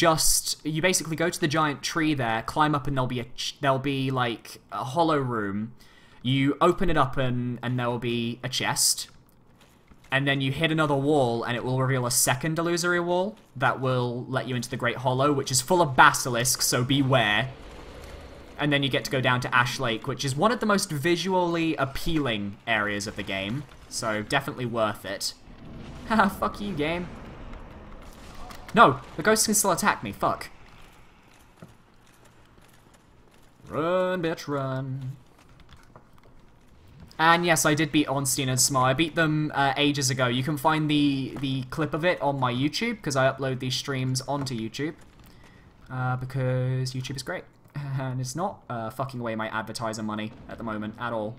basically go to the giant tree there, climb up, and there'll be like a hollow room. You open it up and there will be a chest. And then you hit another wall and it will reveal a second illusory wall that will let you into the Great Hollow, which is full of basilisks, so beware. And then you get to go down to Ash Lake, which is one of the most visually appealing areas of the game. So, definitely worth it. Haha, fuck you, game. No, the ghosts can still attack me, fuck. Run, bitch, run. And yes, I did beat Ornstein and Small. I beat them ages ago. You can find the clip of it on my YouTube, because I upload these streams onto YouTube. Because YouTube is great. And it's not fucking away my advertiser money at the moment at all.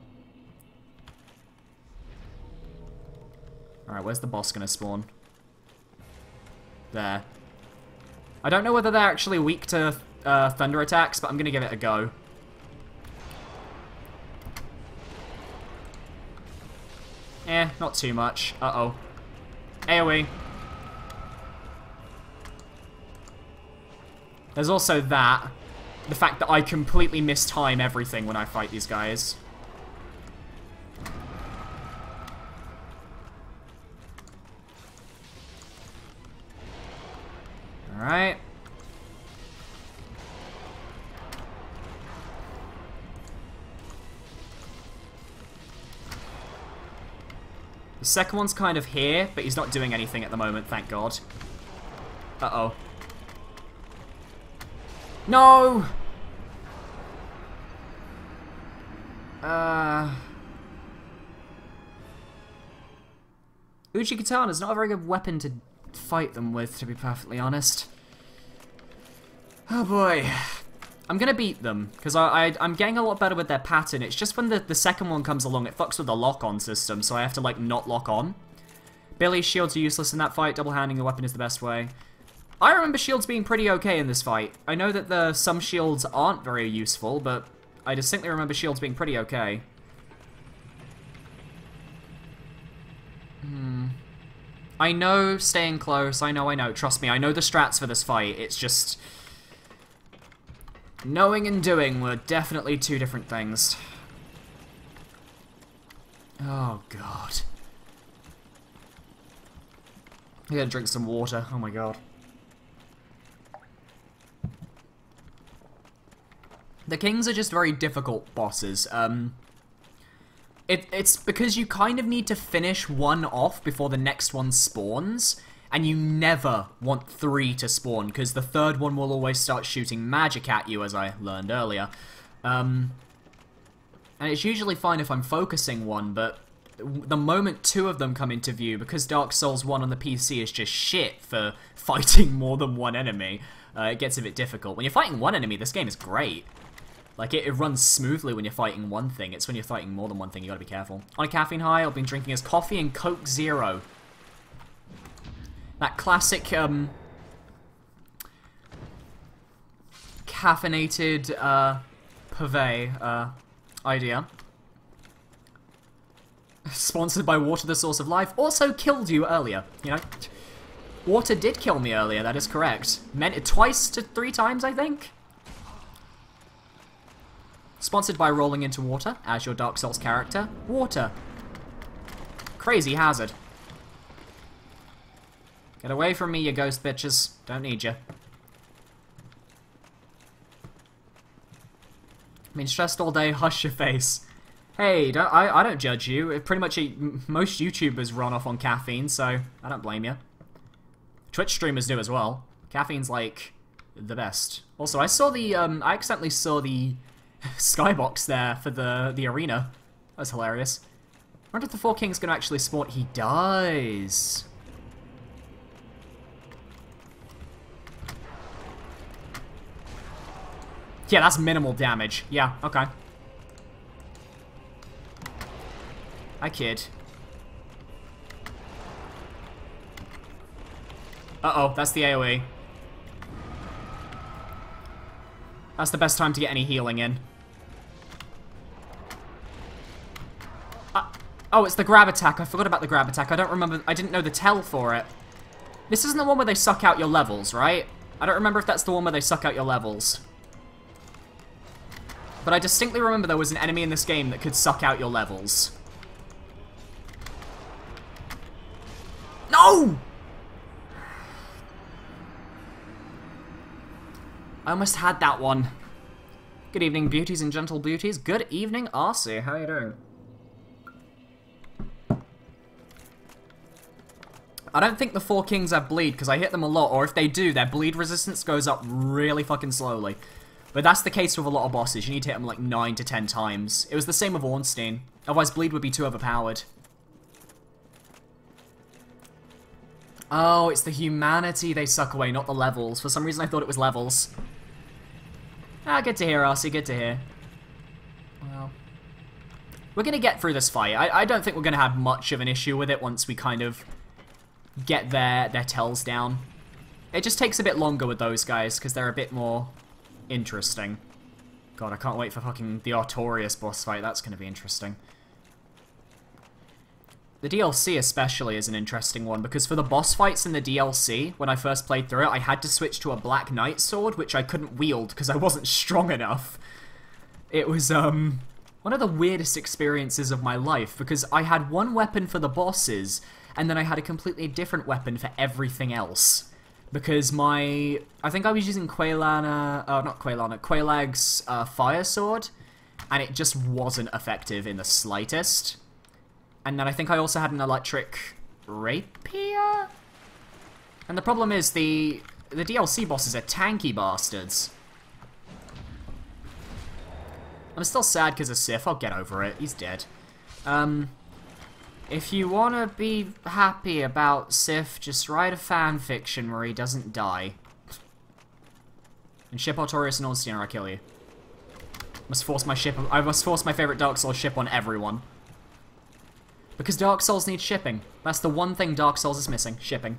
Alright, where's the boss gonna spawn? There. I don't know whether they're actually weak to thunder attacks, but I'm gonna give it a go. Not too much. Uh-oh. AoE. There's also that. The fact that I completely mistime everything when I fight these guys. Alright. The second one's kind of here, but he's not doing anything at the moment, thank God. Uh-oh. No! Uchi Katana's not a very good weapon to fight them with, to be perfectly honest. Oh boy. I'm gonna beat them, because I'm getting a lot better with their pattern. It's just when the second one comes along, it fucks with the lock-on system, so I have to, like, not lock on. Billy's shields are useless in that fight. Double-handing the weapon is the best way. I remember shields being pretty okay in this fight. I know that some shields aren't very useful, but I distinctly remember shields being pretty okay. I know staying close. I know. Trust me, I know the strats for this fight. It's just... knowing and doing were definitely two different things. Oh, God. I gotta drink some water. Oh, my God. The kings are just very difficult bosses. It's because you kind of need to finish one off before the next one spawns, and you never want 3 to spawn, because the third one will always start shooting magic at you, as I learned earlier. And it's usually fine if I'm focusing one, but the moment 2 of them come into view, because Dark Souls 1 on the PC is just shit for fighting more than one enemy, it gets a bit difficult. When you're fighting one enemy, this game is great. Like, it runs smoothly when you're fighting one thing. It's when you're fighting more than one thing, you gotta be careful. On a caffeine high, I've been drinking as coffee and Coke Zero. That classic, caffeinated, purvey, idea. Sponsored by Water, the Source of Life. Also killed you earlier, you know? Water did kill me earlier, that is correct. Meant it twice to 3 times, I think? Sponsored by Rolling Into Water, as your Dark Souls character. Water. Crazy hazard. Get away from me, you ghost bitches. Don't need you. I mean, stressed all day, hush your face. Hey, I don't judge you. Pretty much most YouTubers run off on caffeine, so I don't blame you. Twitch streamers do as well. Caffeine's, like, the best. Also, I accidentally saw the skybox there for the arena. That was hilarious. I wonder if the 4 Kings gonna actually spawn. He does. Yeah, that's minimal damage. Yeah, okay. I kid. Uh-oh, that's the AoE. That's the best time to get any healing in. Oh, it's the grab attack. I forgot about the grab attack. I don't remember. I didn't know the tell for it. This isn't the one where they suck out your levels, right? I don't remember if that's the one where they suck out your levels. But I distinctly remember there was an enemy in this game that could suck out your levels. No! I almost had that one. Good evening, beauties and gentle beauties. Good evening, Arcee. How are you doing? I don't think the Four Kings have bleed, because I hit them a lot, or if they do, their bleed resistance goes up really fucking slowly. But that's the case with a lot of bosses. You need to hit them like 9 to 10 times. It was the same with Ornstein. Otherwise, bleed would be too overpowered. Oh, it's the humanity they suck away, not the levels. For some reason, I thought it was levels. Ah, good to hear, Arcee. Good to hear. Well, we're going to get through this fight. I don't think we're going to have much of an issue with it once we kind of get their tells down. It just takes a bit longer with those guys, because they're a bit more interesting. God, I can't wait for fucking the Artorias boss fight. That's going to be interesting. The DLC especially is an interesting one, because for the boss fights in the DLC, when I first played through it, I had to switch to a Black Knight sword, which I couldn't wield because I wasn't strong enough. It was, one of the weirdest experiences of my life, because I had one weapon for the bosses, and then I had a completely different weapon for everything else. Because I think I was using Quaelag's fire sword, and it just wasn't effective in the slightest. And then I think I also had an electric rapier? And the problem is the DLC bosses are tanky bastards. I'm still sad because of Sif. I'll get over it. He's dead. If you want to be happy about Sif, just write a fanfiction where he doesn't die. And ship Artorias and Ornstein or I kill you. I must force my favorite Dark Souls ship on everyone. Because Dark Souls needs shipping. That's the one thing Dark Souls is missing. Shipping.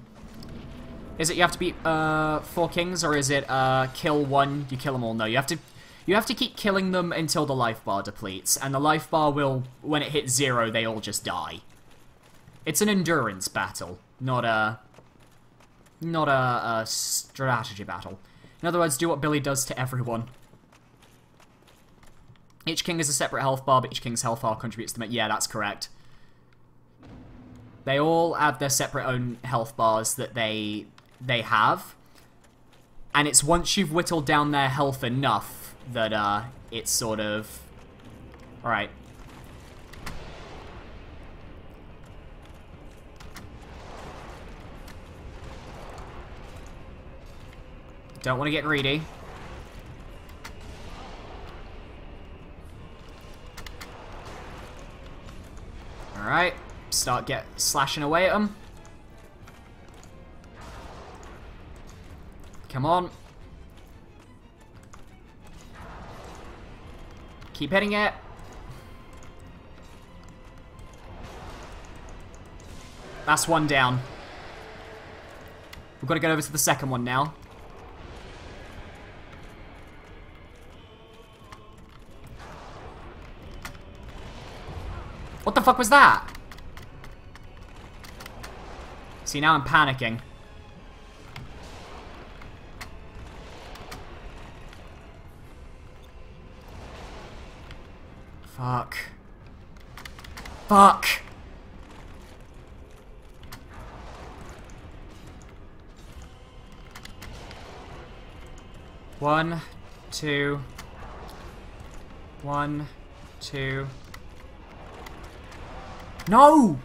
Is it you have to beat 4 kings, or is it kill one, you kill them all? No, you have to keep killing them until the life bar depletes. And the life bar will, when it hits 0, they all just die. It's an endurance battle, not a strategy battle. In other words, do what Billy does to everyone. Each king is a separate health bar, but each king's health bar contributes to... Yeah, that's correct. They all have their separate own health bars that they have. And it's once you've whittled down their health enough that it's sort of... Alright. Don't want to get greedy. Alright. Start slashing away at them. Come on. Keep hitting it. That's one down. We've got to get over to the second one now. What the fuck was that? See, now I'm panicking. Fuck. Fuck! One, two. 1, 2. No!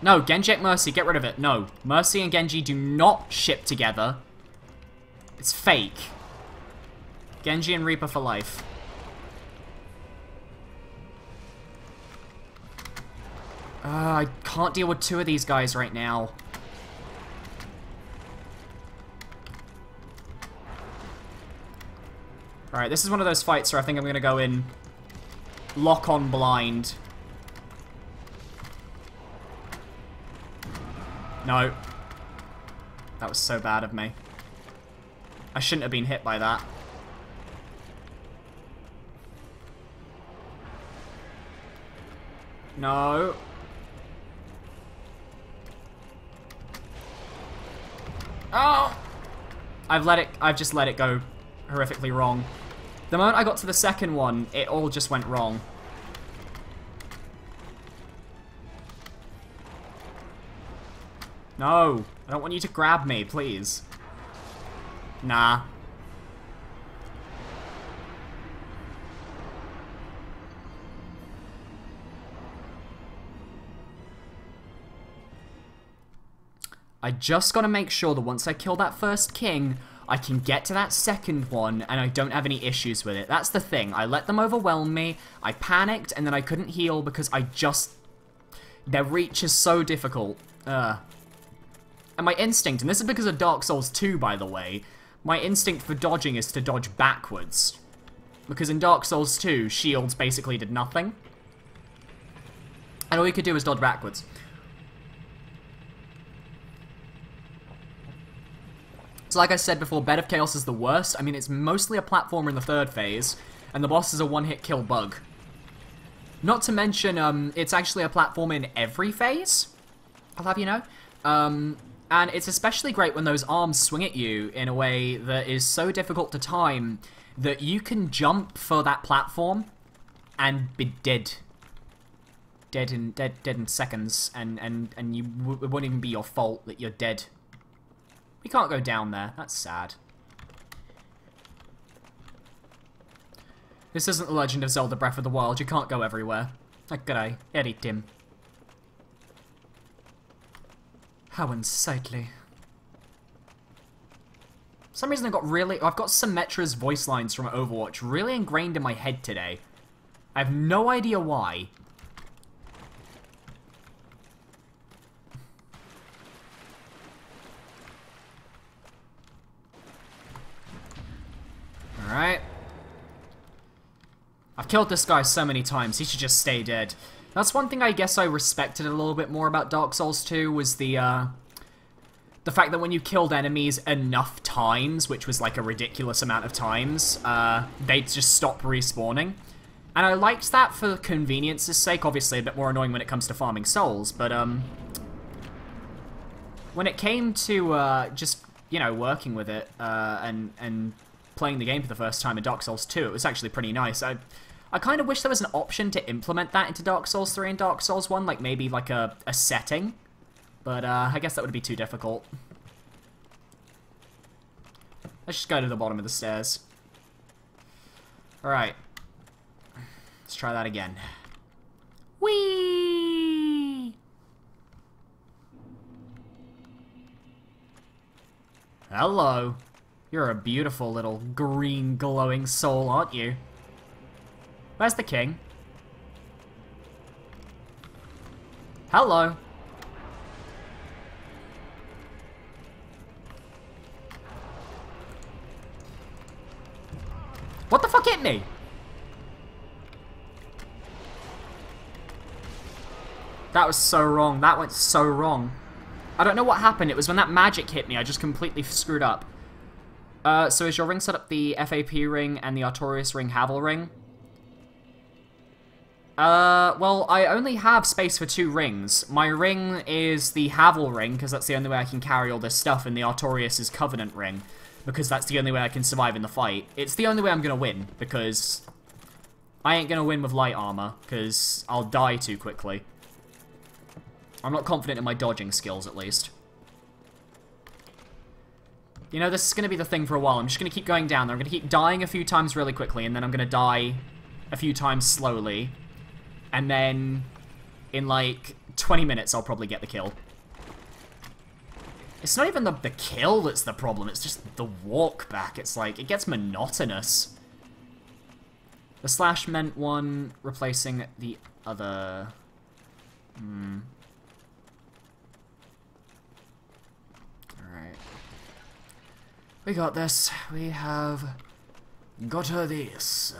No, Genji at Mercy, get rid of it. No, Mercy and Genji do not ship together. It's fake. Genji and Reaper for life. I can't deal with 2 of these guys right now. Alright, this is one of those fights where I think I'm going to go in lock on blind. No. That was so bad of me. I shouldn't have been hit by that. No. Oh! I've just let it go horrifically wrong. The moment I got to the second one, it all just went wrong. No, I don't want you to grab me, please. Nah. I just gotta make sure that once I kill that first king, I can get to that second one and I don't have any issues with it. That's the thing. I let them overwhelm me, I panicked, and then I couldn't heal because I just... Their reach is so difficult. And my instinct, and this is because of Dark Souls 2, by the way, my instinct for dodging is to dodge backwards. Because in Dark Souls 2, shields basically did nothing. And all you could do was dodge backwards. So like I said before, Bed of Chaos is the worst. I mean, it's mostly a platformer in the third phase, and the boss is a one-hit kill bug. Not to mention, it's actually a platform in every phase, I'll have you know. And it's especially great when those arms swing at you in a way that is so difficult to time that you can jump for that platform and be dead. Dead in seconds, and it won't even be your fault that you're dead. We can't go down there. That's sad. This isn't The Legend of Zelda Breath of the Wild. You can't go everywhere. G'day, Eddie Tim. How unsightly. For some reason I've got Symmetra's voice lines from Overwatch really ingrained in my head today. I have no idea why. Alright. I've killed this guy so many times, he should just stay dead. That's one thing I guess I respected a little bit more about Dark Souls 2 was the fact that when you killed enemies enough times, which was like a ridiculous amount of times, they'd just stop respawning. And I liked that for convenience's sake, obviously a bit more annoying when it comes to farming souls, but when it came to just, you know, working with it and playing the game for the first time in Dark Souls 2, it was actually pretty nice. I kind of wish there was an option to implement that into Dark Souls 3 and Dark Souls 1, like maybe like a setting. But I guess that would be too difficult. Let's just go to the bottom of the stairs. Alright. Let's try that again. Whee! Hello. You're a beautiful little green glowing soul, aren't you? Where's the king? Hello. What the fuck hit me? That was so wrong. That went so wrong. I don't know what happened. It was when that magic hit me, I just completely screwed up. So is your ring set up the FAP ring and the Artorias ring Havel ring? Well, I only have space for 2 rings. My ring is the Havel ring, because that's the only way I can carry all this stuff, and the Artorias is Covenant ring, because that's the only way I can survive in the fight. It's the only way I'm gonna win, because I ain't gonna win with light armor, because I'll die too quickly. I'm not confident in my dodging skills, at least. You know, this is gonna be the thing for a while. I'm just gonna keep going down there. I'm gonna keep dying a few times really quickly, and then I'm gonna die a few times slowly. And then, in like 20 minutes, I'll probably get the kill. It's not even the kill that's the problem, it's just the walk back. It's like, it gets monotonous. The slash meant one replacing the other. Alright. We got this. We have got her this.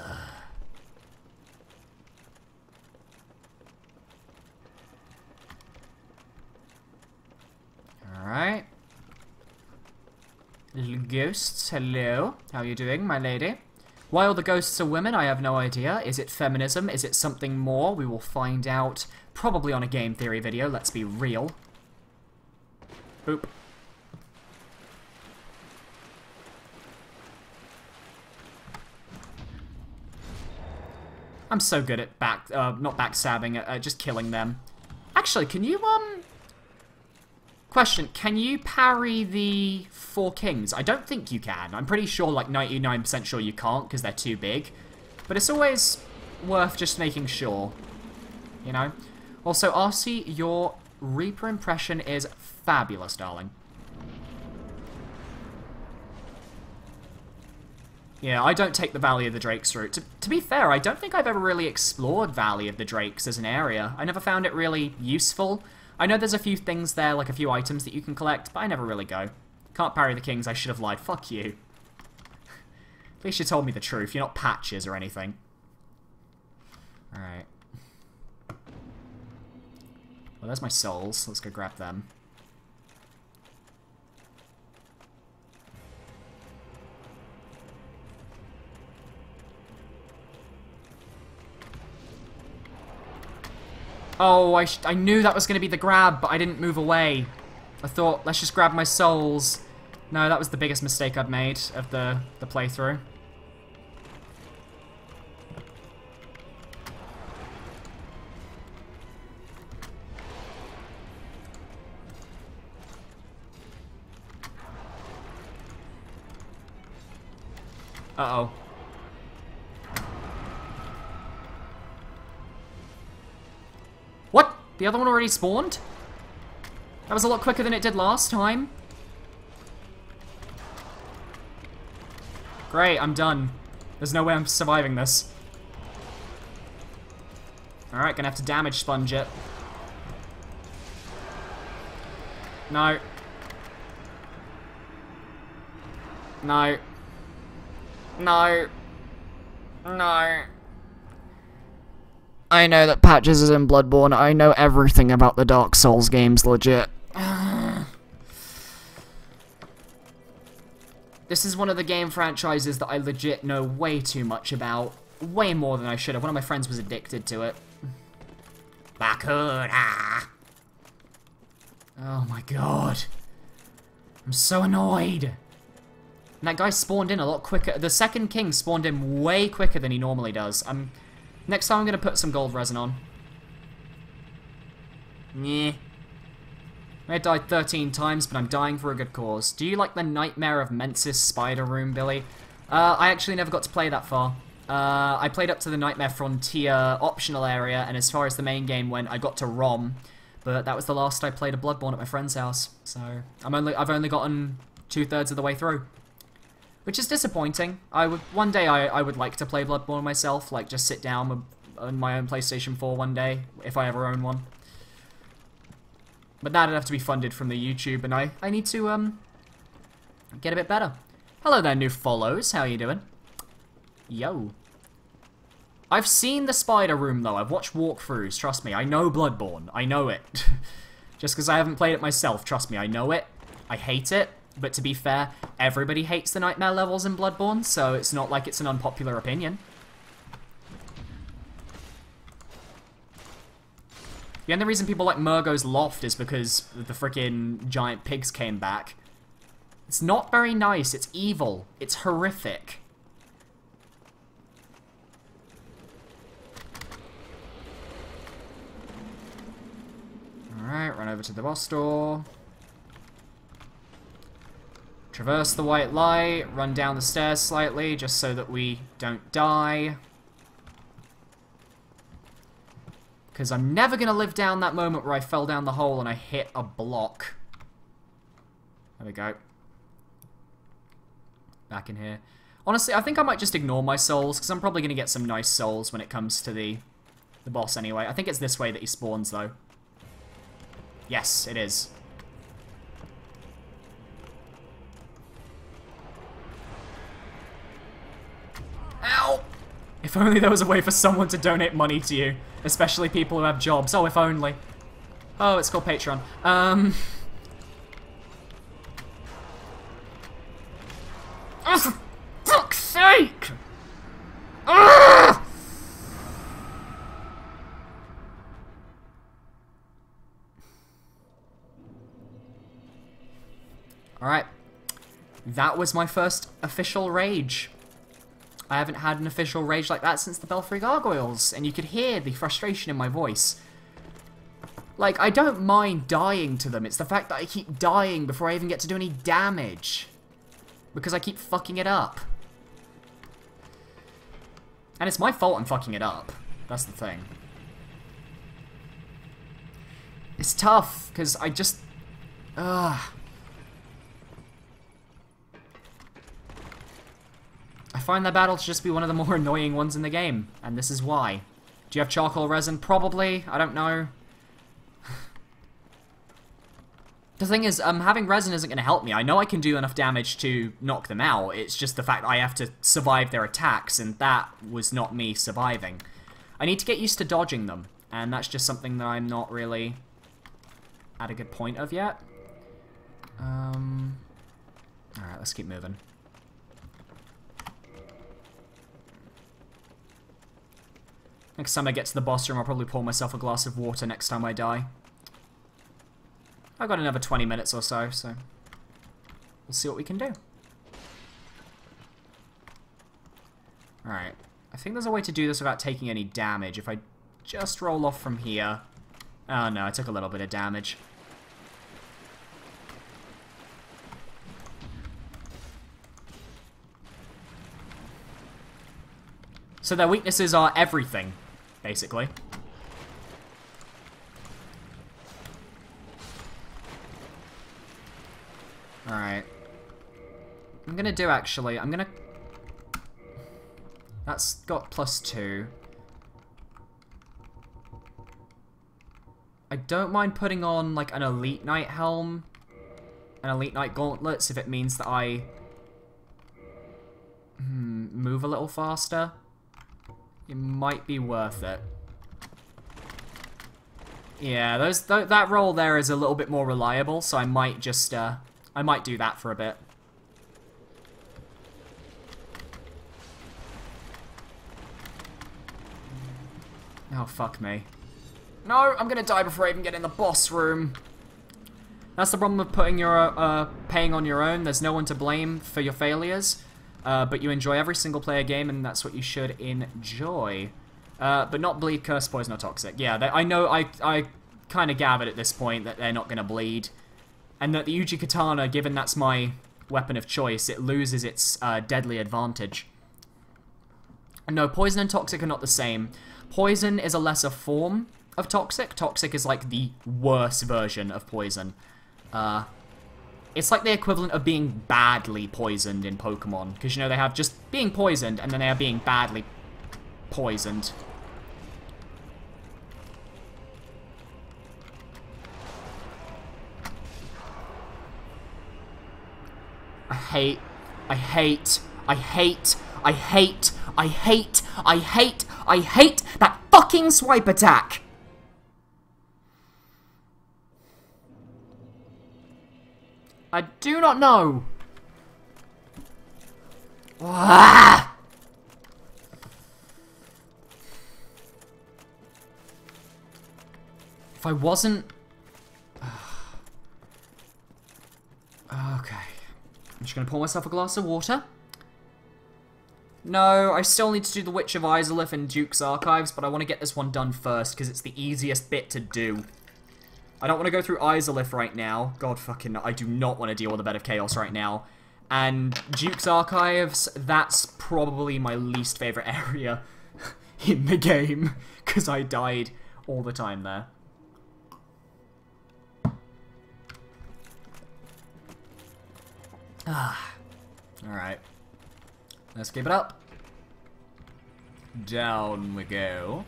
Alright. Little ghosts, hello. How are you doing, my lady? Why all the ghosts are women, I have no idea. Is it feminism? Is it something more? We will find out probably on a game theory video, let's be real. Boop. I'm so good at not backstabbing, at just killing them. Actually, can you, Question, can you parry the 4 kings? I don't think you can. I'm pretty sure, like 99% sure you can't, because they're too big. But it's always worth just making sure, you know? Also, RC, your Reaper impression is fabulous, darling. Yeah, I don't take the Valley of the Drakes route. To be fair, I don't think I've ever really explored Valley of the Drakes as an area. I never found it really useful. I know there's a few things there, like a few items that you can collect, but I never really go. Can't parry the kings, I should have lied. Fuck you. At least you told me the truth. You're not patches or anything. Alright. Well, there's my souls. Let's go grab them. Oh, I knew that was going to be the grab, but I didn't move away. I thought, let's just grab my souls. No, that was the biggest mistake I've made of the playthrough. Uh-oh. What? The other one already spawned? That was a lot quicker than it did last time. Great, I'm done. There's no way I'm surviving this. Alright, gonna have to damage sponge it. No. No. No. No. I know that Patches is in Bloodborne. I know everything about the Dark Souls games, legit. This is one of the game franchises that I legit know way too much about. Way more than I should have. One of my friends was addicted to it. Bakura! Oh my god. I'm so annoyed. And that guy spawned in a lot quicker. The second king spawned in way quicker than he normally does. Next time I'm gonna put some gold resin on. Nyeh. I died 13 times, but I'm dying for a good cause. Do you like the Nightmare of Mensis Spider Room, Billy? I actually never got to play that far. I played up to the Nightmare Frontier optional area, and as far as the main game went, I got to Rom. But that was the last I played of Bloodborne at my friend's house. So, I've only gotten 2/3 of the way through. Which is disappointing. One day I would like to play Bloodborne myself, like just sit down on my own PlayStation 4 one day, if I ever own one. But that'd have to be funded from the YouTube, and I need to get a bit better. Hello there, new follows. How you doing? Yo. I've seen the spider room though. I've watched walkthroughs. Trust me, I know Bloodborne. I know it. Just because I haven't played it myself, trust me, I know it. I hate it. But to be fair, everybody hates the nightmare levels in Bloodborne, so it's not like it's an unpopular opinion. The only reason people like Murgo's Loft is because the frickin' giant pigs came back. It's not very nice, it's evil, it's horrific. Alright, run over to the boss door. Traverse the white light, run down the stairs slightly, just so that we don't die. Because I'm never going to live down that moment where I fell down the hole and I hit a block. There we go. Back in here. Honestly, I think I might just ignore my souls, because I'm probably going to get some nice souls when it comes to the boss anyway. I think it's this way that he spawns, though. Yes, it is. Ow! If only there was a way for someone to donate money to you. Especially people who have jobs. Oh, if only. Oh, it's called Patreon. Oh, for fuck's sake! Alright. That was my first official rage. I haven't had an official rage like that since the Belfry Gargoyles, and you could hear the frustration in my voice. Like, I don't mind dying to them, it's the fact that I keep dying before I even get to do any damage. Because I keep fucking it up. And it's my fault I'm fucking it up. That's the thing. It's tough, because I just... Ugh. I find that battle to just be one of the more annoying ones in the game, and this is why. Do you have charcoal resin? Probably. I don't know. The thing is, having resin isn't going to help me. I know I can do enough damage to knock them out. It's just the fact that I have to survive their attacks, and that was not me surviving. I need to get used to dodging them, and that's just something that I'm not really at a good point of yet. Alright, let's keep moving. Next time I get to the boss room, I'll probably pour myself a glass of water next time I die. I've got another 20 minutes or so, so we'll see what we can do. Alright, I think there's a way to do this without taking any damage. If I just roll off from here... Oh no, I took a little bit of damage. So their weaknesses are everything, basically. Alright. I'm gonna do, actually, I'm gonna... That's got +2. I don't mind putting on, like, an Elite Knight helm. An Elite Knight gauntlets, if it means that I... move a little faster. It might be worth it. Yeah, that roll there is a little bit more reliable, so I might just, I might do that for a bit. Oh, fuck me. No, I'm gonna die before I even get in the boss room. That's the problem with putting your, paying on your own. There's no one to blame for your failures. But you enjoy every single player game, and that's what you should enjoy. But not bleed, curse, poison, or toxic. Yeah, I know, I kind of gathered at this point that they're not gonna bleed. And that the Uji Katana, given that's my weapon of choice, it loses its deadly advantage. And no, poison and toxic are not the same. Poison is a lesser form of toxic. Toxic is like the worse version of poison. It's like the equivalent of being badly poisoned in Pokemon. Because, you know, they have just being poisoned, and then they have being badly poisoned. I hate that fucking swipe attack! I do not know. Ah! If I wasn't... Okay. I'm just going to pour myself a glass of water. No, I still need to do the Witch of Izalith and Duke's Archives, but I want to get this one done first, because it's the easiest bit to do. I don't want to go through Izalith right now. God fucking, I do not want to deal with a Bed of Chaos right now. And Duke's Archives, that's probably my least favourite area in the game, because I died all the time there. Alright. Let's keep it up. Down we go.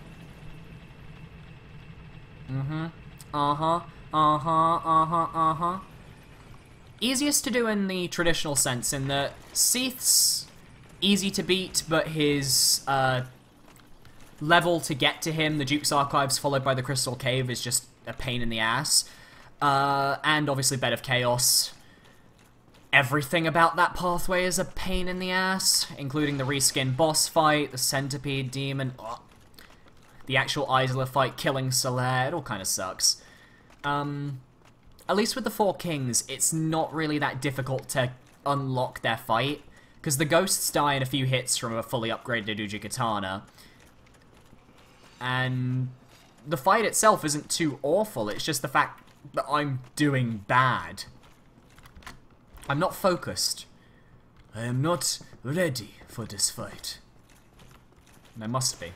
Easiest to do in the traditional sense, in that Seath's easy to beat, but his level to get to him, the Duke's Archives followed by the Crystal Cave, is just a pain in the ass. And obviously Bed of Chaos. Everything about that pathway is a pain in the ass, including the reskin boss fight, the Centipede Demon, the actual Izalith fight, killing Solaire, it all kind of sucks. I at least with the Four Kings, it's not really that difficult to unlock their fight, because the ghosts die in a few hits from a fully upgraded Uji Katana, and the fight itself isn't too awful, it's just the fact that I'm doing bad. I'm not focused. I am not ready for this fight. And I must be.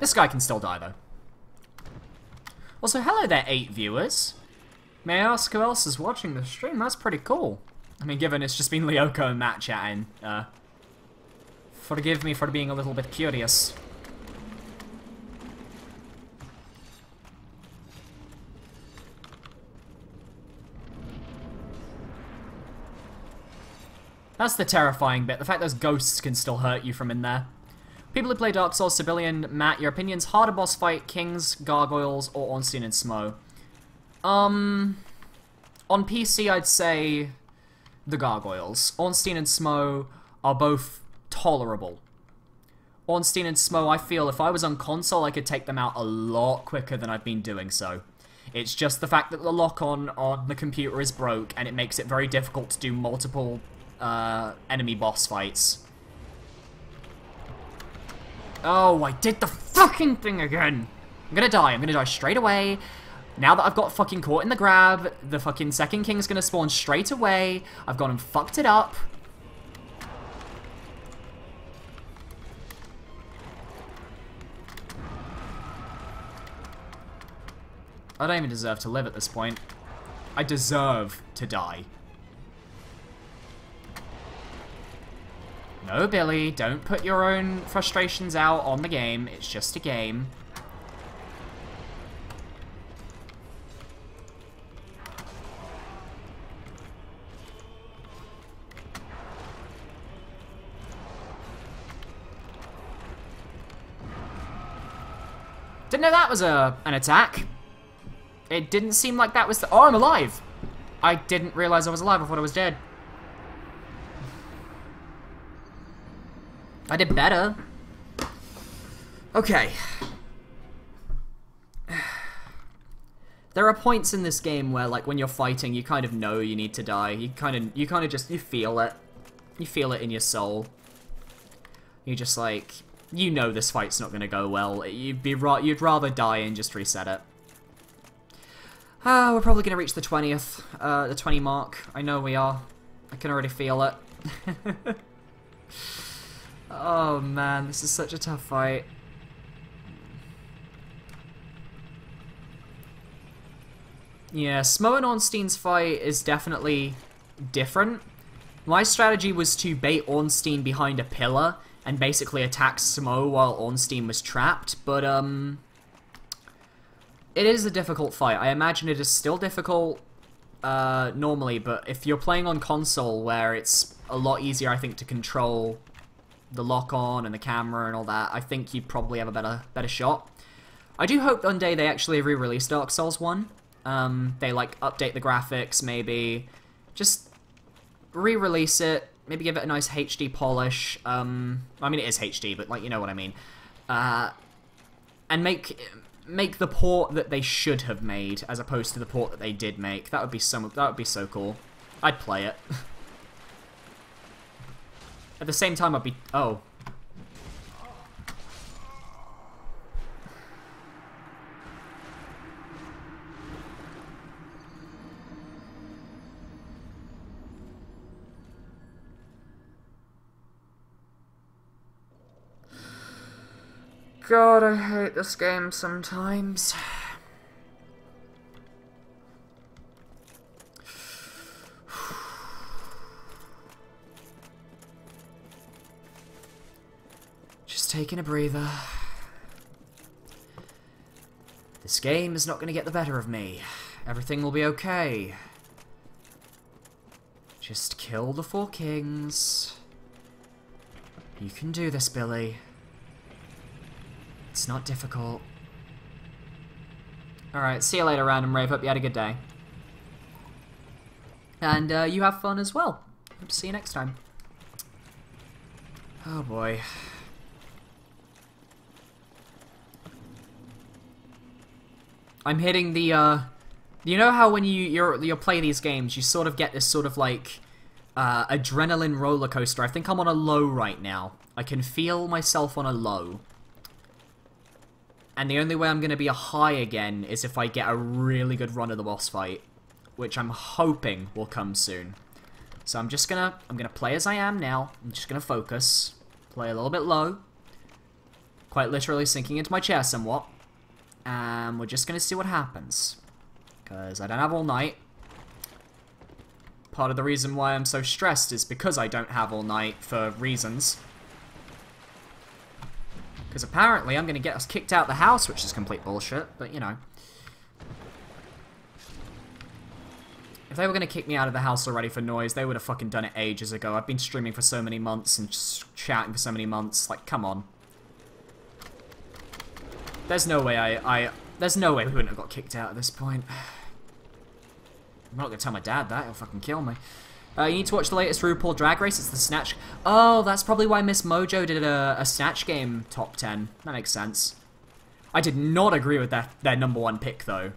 This guy can still die, though. Also, hello there, 8 viewers. May I ask who else is watching the stream? That's pretty cool. I mean, given it's just been Lyoko and Matt chatting, forgive me for being a little bit curious. That's the terrifying bit, the fact those ghosts can still hurt you from in there. People who play Dark Souls, Civilian, Matt, your opinions, harder boss fight, Kings, Gargoyles, or Ornstein and Smo? On PC, I'd say the Gargoyles. Ornstein and Smo are both tolerable. Ornstein and Smo, I feel if I was on console, I could take them out a lot quicker than I've been doing so. It's just the fact that the lock-on on the computer is broke, and it makes it very difficult to do multiple enemy boss fights. Oh, I did the fucking thing again! I'm gonna die straight away. Now that I've got fucking caught in the grab, the fucking second king's gonna spawn straight away. I've gone and fucked it up. I don't even deserve to live at this point. I deserve to die. No, Billy, don't put your own frustrations out on the game. It's just a game. Didn't know that was an attack. It didn't seem like that was the— oh, I'm alive! I didn't realize I was alive. I thought I was dead. I did better. Okay. There are points in this game where, like, when you're fighting, you kind of know you need to die. You kind of just, you feel it. You feel it in your soul. You just, like, you know this fight's not gonna go well. You'd rather die and just reset it. We're probably gonna reach the 20th, the 20 mark. I know we are. I can already feel it. Oh man, this is such a tough fight. Yeah, Smo and Ornstein's fight is definitely different. My strategy was to bait Ornstein behind a pillar and basically attack Smo while Ornstein was trapped, but it is a difficult fight. I imagine it is still difficult normally, but if you're playing on console where it's a lot easier, I think, to control the lock-on and the camera and all that, I think you probably have a better shot. I do hope one day they actually re-release Dark Souls 1. They, like, update the graphics, maybe. Just re-release it, maybe give it a nice HD polish. I mean, it is HD, but, like, you know what I mean. And make the port that they should have made, as opposed to the port that they did make. That would be so cool. I'd play it. At the same time, I'd be... oh. God, I hate this game sometimes. Just taking a breather. This game is not going to get the better of me. Everything will be okay. Just kill the four kings. You can do this, Billy. It's not difficult. Alright, see you later, Random Rave. Hope you had a good day. And you have fun as well. Hope to see you next time. Oh boy. I'm hitting the, you know how when you play these games, you sort of get this sort of, like, adrenaline roller coaster. I think I'm on a low right now. I can feel myself on a low. And the only way I'm going to be a high again is if I get a really good run of the boss fight, which I'm hoping will come soon. So I'm gonna play as I am now. I'm just gonna focus, play a little bit low, quite literally sinking into my chair somewhat, and we're just gonna see what happens. Because I don't have all night. Part of the reason why I'm so stressed is because I don't have all night for reasons. Because apparently I'm gonna get us kicked out of the house, which is complete bullshit, but you know. If they were going to kick me out of the house already for noise, they would have fucking done it ages ago. I've been streaming for so many months and shouting for so many months. Like, come on. There's no way there's no way we wouldn't have got kicked out at this point. I'm not going to tell my dad that. He'll fucking kill me. You need to watch the latest RuPaul Drag Race. It's the Snatch... Oh, that's probably why Miss Mojo did a Snatch Game top 10. That makes sense. I did not agree with their #1 pick, though.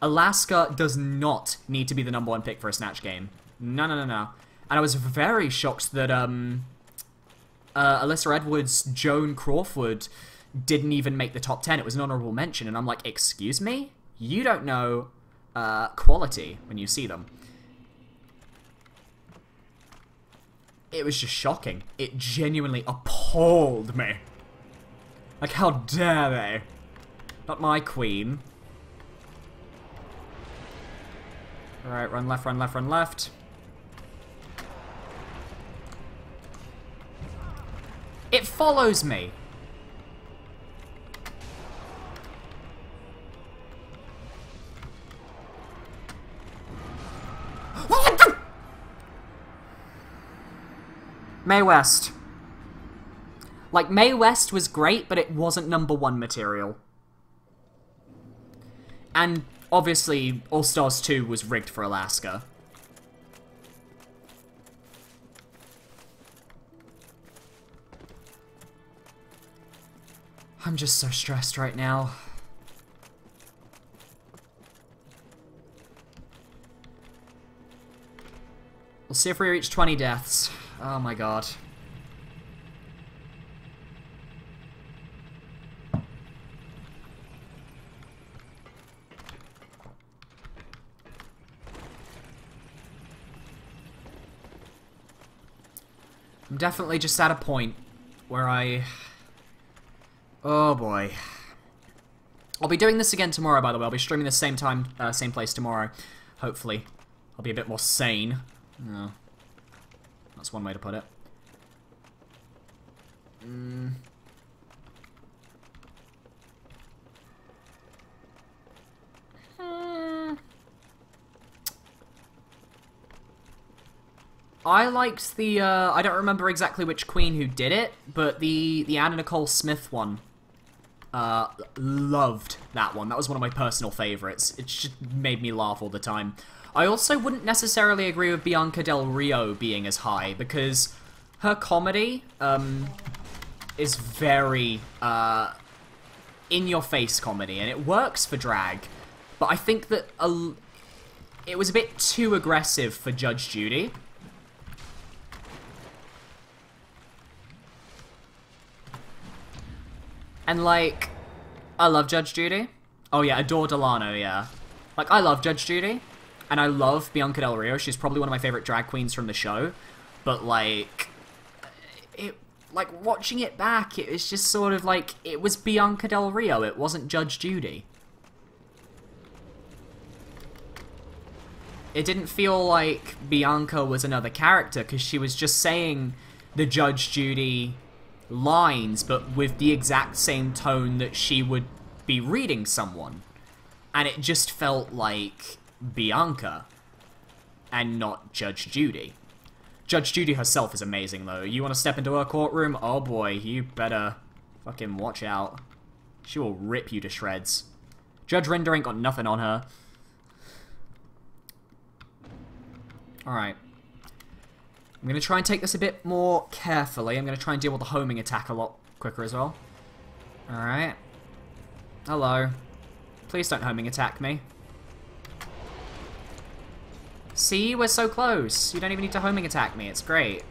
Alaska does not need to be the #1 pick for a Snatch Game. No, no, no, no. And I was very shocked that, Alyssa Edwards, Joan Crawford didn't even make the top 10. It was an honorable mention, and I'm like, excuse me? You don't know, quality when you see them. It was just shocking. It genuinely appalled me. Like, how dare they? Not my queen. Alright, run left, run left, run left. It follows me! Mae West. Like, Mae West was great, but it wasn't #1 material. And... obviously, All Stars 2 was rigged for Alaska. I'm just so stressed right now. We'll see if we reach 20 deaths. Oh my god. I'm definitely just at a point where oh boy. I'll be doing this again tomorrow, by the way. I'll be streaming the same time, same place tomorrow. Hopefully. I'll be a bit more sane. No. That's one way to put it. I liked the, I don't remember exactly which queen who did it, but the Anna Nicole Smith one. Loved that one. That was one of my personal favorites. It just made me laugh all the time. I also wouldn't necessarily agree with Bianca Del Rio being as high, because her comedy, is very, in-your-face comedy, and it works for drag. But I think that it was a bit too aggressive for Judge Judy. And, like, I love Judge Judy. Oh, yeah, Adore Delano, yeah. Like, I love Judge Judy. And I love Bianca Del Rio. She's probably one of my favorite drag queens from the show. But, like, watching it back, it was just sort of like, it was Bianca Del Rio. It wasn't Judge Judy. It didn't feel like Bianca was another character, because she was just saying the Judge Judy lines, but with the exact same tone that she would be reading someone. And it just felt like Bianca, and not Judge Judy. Judge Judy herself is amazing, though. You want to step into her courtroom? Oh boy, you better fucking watch out. She will rip you to shreds. Judge Rinder ain't got nothing on her. Alright. I'm going to try and take this a bit more carefully. I'm going to try and deal with the homing attack a lot quicker as well. Alright. Hello. Please don't homing attack me. See, we're so close. You don't even need to homing attack me. It's great.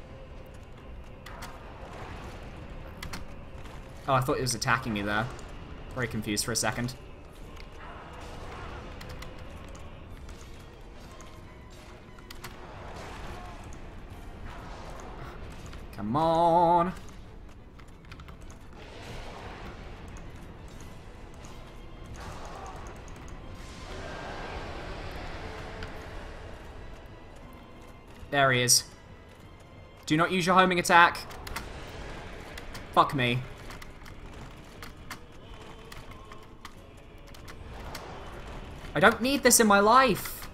Oh, I thought it was attacking me there. Very confused for a second. Come on. There he is. Do not use your homing attack. Fuck me. I don't need this in my life.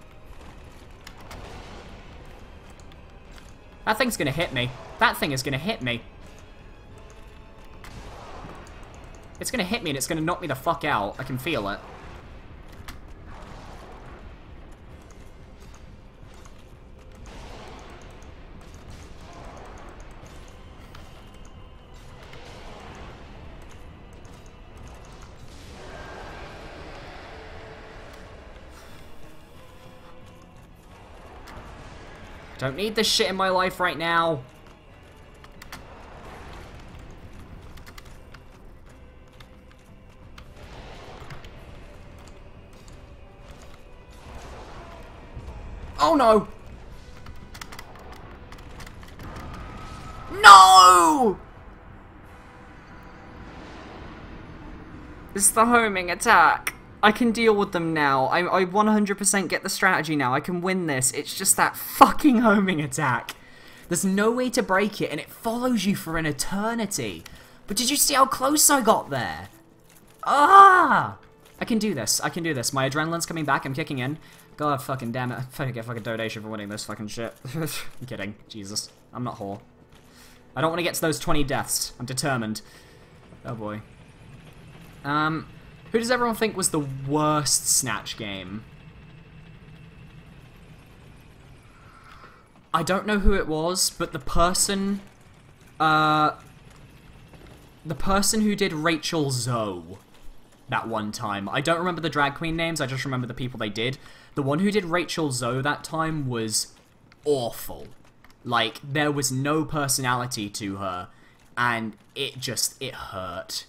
That thing's gonna hit me. That thing is gonna hit me. It's gonna hit me and it's gonna knock me the fuck out. I can feel it. Don't need this shit in my life right now. Oh no! No! It's the homing attack. I can deal with them now. I 100% get the strategy now. I can win this. It's just that fucking homing attack. There's no way to break it, and it follows you for an eternity. But did you see how close I got there? Ah! I can do this. I can do this. My adrenaline's coming back. I'm kicking in. God fucking damn it. I get fucking donation for winning this fucking shit. I'm kidding. Jesus. I'm not whore. I don't want to get to those 20 deaths. I'm determined. Oh boy. Who does everyone think was the worst Snatch game? I don't know who it was, but the person who did Rachel Zoe that one time. I don't remember the drag queen names, I just remember the people they did. The one who did Rachel Zoe that time was awful. Like, there was no personality to her, and it hurt.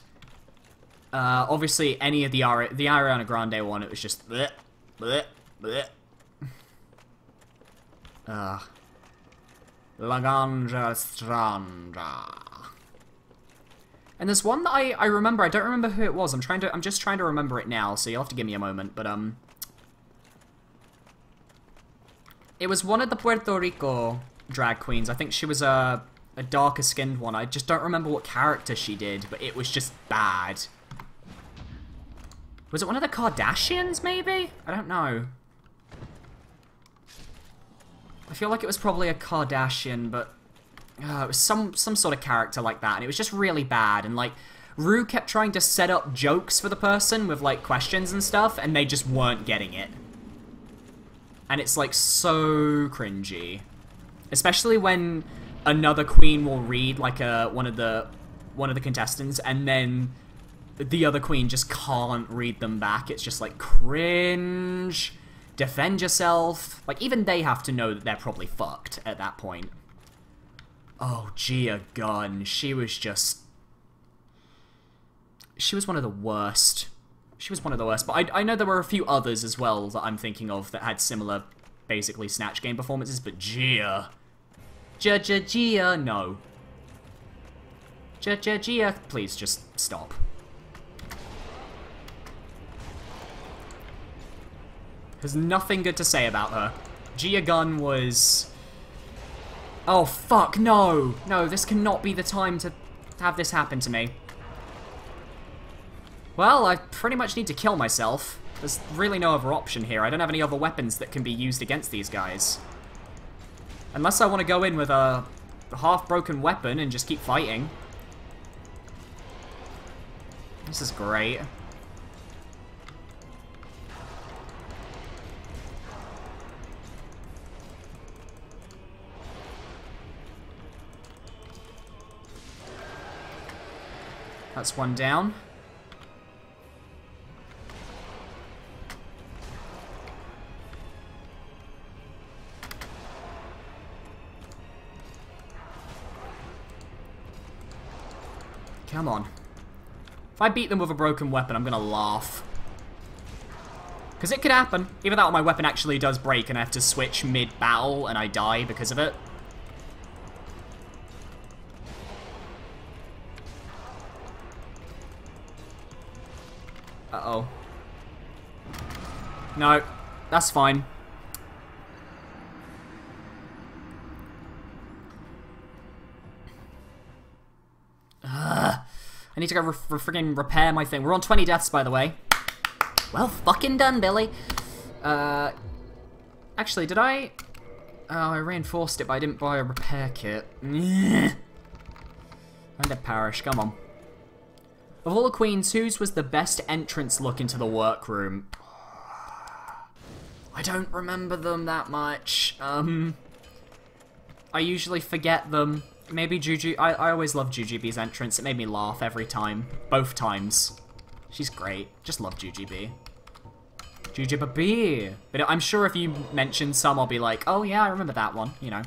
Obviously, any of the Ariana Grande one, it was just bleh, bleh, bleh. La Ganja Stranda. And there's one that I remember. I don't remember who it was. I'm just trying to remember it now, so you'll have to give me a moment. But it was one of the Puerto Rico drag queens. I think she was a darker skinned one. I just don't remember what character she did, but it was just bad. Was it one of the Kardashians, maybe? I don't know. I feel like it was probably a Kardashian, but it was some sort of character like that, and it was just really bad. And like, Rue kept trying to set up jokes for the person with like questions and stuff, and they just weren't getting it. And it's like so cringy, especially when another queen will read like one of the contestants, and then the other queen just can't read them back. It's just like cringe. Defend yourself. Like, even they have to know that they're probably fucked at that point. Oh, Gia Gunn. She was one of the worst. She was one of the worst. But I know there were a few others as well that I'm thinking of that had similar, basically, Snatch game performances. But Gia. Gia, no. Gia, please just stop. There's nothing good to say about her. Gia Gunn was... Oh, fuck, no! No, this cannot be the time to have this happen to me. Well, I pretty much need to kill myself. There's really no other option here. I don't have any other weapons that can be used against these guys. Unless I want to go in with a half-broken weapon and just keep fighting. This is great. That's one down. Come on. If I beat them with a broken weapon, I'm gonna laugh. Because it could happen. Either that or my weapon actually does break and I have to switch mid-battle and I die because of it. Uh-oh. No, that's fine. I need to go friggin' repair my thing. We're on 20 deaths, by the way. Well fucking done, Billy. Actually, did I... Oh, I reinforced it, but I didn't buy a repair kit. I'm dead parish, come on. Of all the queens, whose was the best entrance look into the workroom? I don't remember them that much. I usually forget them. Maybe I always love Jujubee's entrance. It made me laugh every time. Both times. She's great. Just love Jujubee. Jujubee. But I'm sure if you mention some, I'll be like, oh yeah, I remember that one, you know.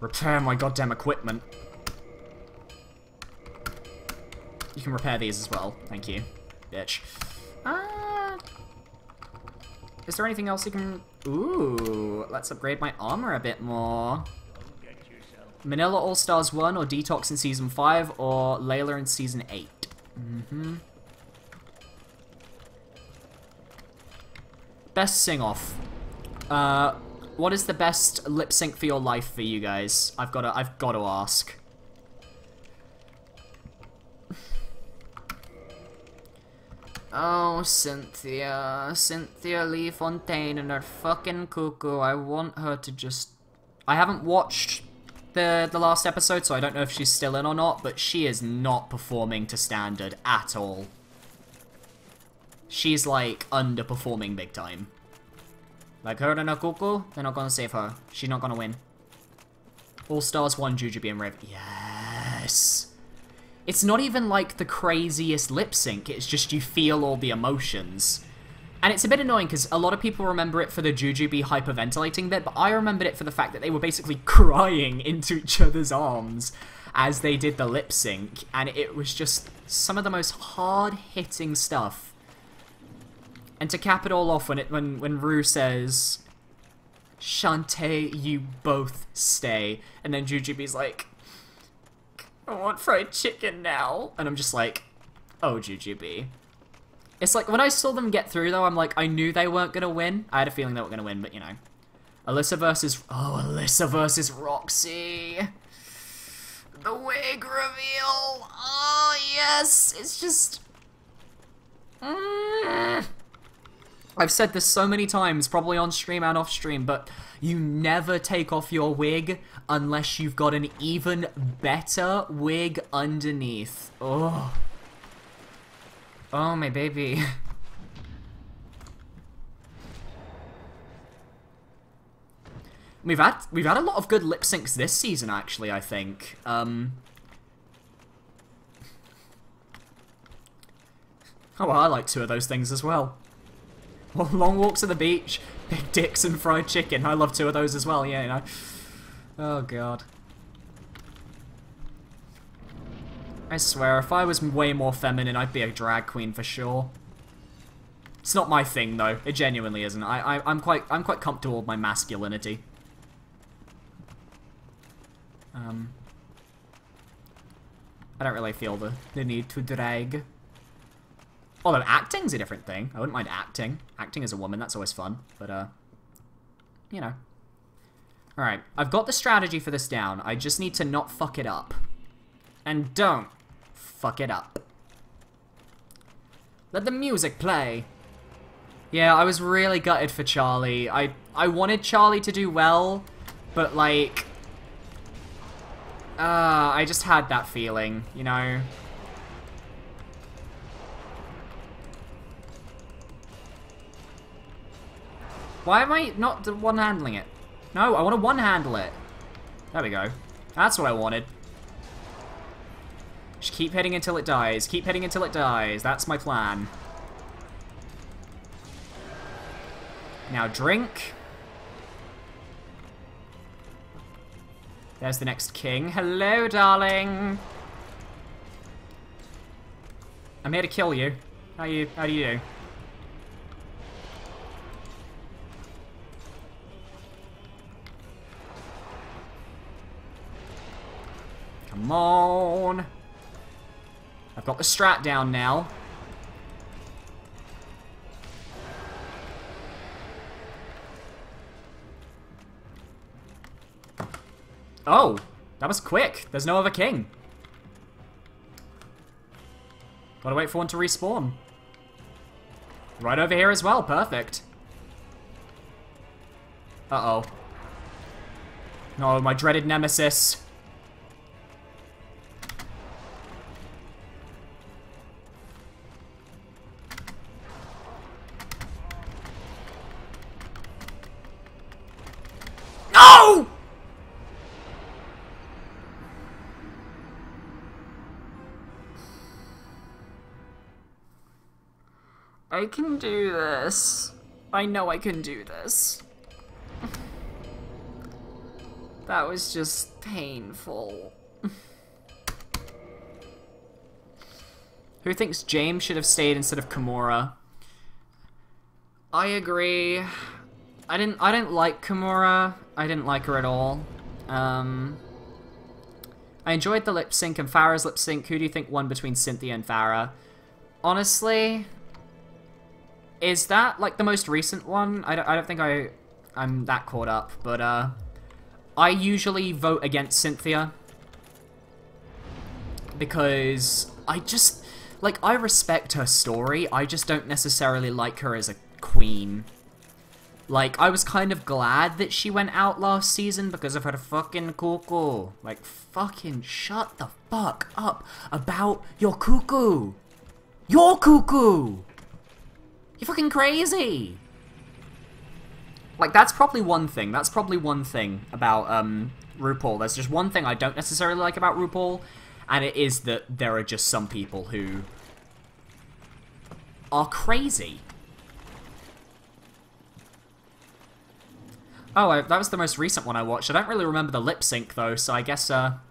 Repair my goddamn equipment. You can repair these as well. Thank you, bitch. Is there anything else you can... Ooh, let's upgrade my armor a bit more. Manila All-Stars 1 or Detox in Season 5 or Layla in Season 8. Best sing-off. What is the best lip sync for your life for you guys? I've got to ask. Oh, Cynthia. Cynthia Lee Fontaine and her fucking cuckoo. I want her to just... I haven't watched the last episode, so I don't know if she's still in or not, but she is not performing to standard at all. She's, like, underperforming big time. Like, her and her cuckoo, they're not gonna save her. She's not gonna win. All-Stars 1, Jujubee and Riv. Yes! It's not even like the craziest lip sync, it's just you feel all the emotions. And it's a bit annoying because a lot of people remember it for the Jujubee hyperventilating bit, but I remembered it for the fact that they were basically crying into each other's arms as they did the lip sync, and it was just some of the most hard-hitting stuff. And to cap it all off, when Rue says, Shantae, you both stay, and then Jujubee's like, I want fried chicken now. And I'm just like, oh, Jujubee. It's like, when I saw them get through, though, I'm like, I knew they weren't going to win. I had a feeling they weren't going to win, but, you know. Alyssa versus... Oh, Alyssa versus Roxy. The wig reveal. Oh, yes. It's just... I've said this so many times, probably on stream and off stream, but you never take off your wig unless you've got an even better wig underneath. Oh. Oh, my baby. We've had a lot of good lip syncs this season, actually, I think. Oh, well, I like 2 of those things as well. Well, long walks to the beach, big dicks and fried chicken. I love 2 of those as well, yeah, you know. Oh, God. I swear, if I was way more feminine, I'd be a drag queen for sure. It's not my thing, though. It genuinely isn't. I'm quite comfortable with my masculinity. I don't really feel the need to drag. Although acting's a different thing. I wouldn't mind acting. Acting as a woman, that's always fun. But, you know. Alright, I've got the strategy for this down. I just need to not fuck it up. And don't fuck it up. Let the music play. Yeah, I was really gutted for Charlie. I wanted Charlie to do well, but, like... I just had that feeling, you know? Why am I not one-handling it? No, I want to one-handle it. There we go. That's what I wanted. Just keep hitting until it dies. Keep hitting until it dies. That's my plan. Now drink. There's the next king. Hello, darling. I'm here to kill you. How do you do? Come on. I've got the strat down now. Oh, that was quick. There's no other king. Gotta wait for one to respawn. Right over here as well. Perfect. Uh-oh. No, my dreaded nemesis. No! I can do this. I know I can do this. That was just painful. Who thinks James should have stayed instead of Kimura? I agree. I didn't like Kimura. I didn't like her at all. I enjoyed the lip sync and Farah's lip sync. Who do you think won between Cynthia and Farah? Honestly, is that like the most recent one? I don't think I'm that caught up, but I usually vote against Cynthia because I respect her story. I just don't necessarily like her as a queen. Like, I was kind of glad that she went out last season because of her fucking cuckoo. Like, fucking shut the fuck up about your cuckoo. Your cuckoo! You're fucking crazy! Like, that's probably one thing. That's probably one thing about, RuPaul. There's just one thing I don't necessarily like about RuPaul, and it is that there are just some people who are crazy. Oh, that was the most recent one I watched. I don't really remember the lip sync, though, so I guess, can't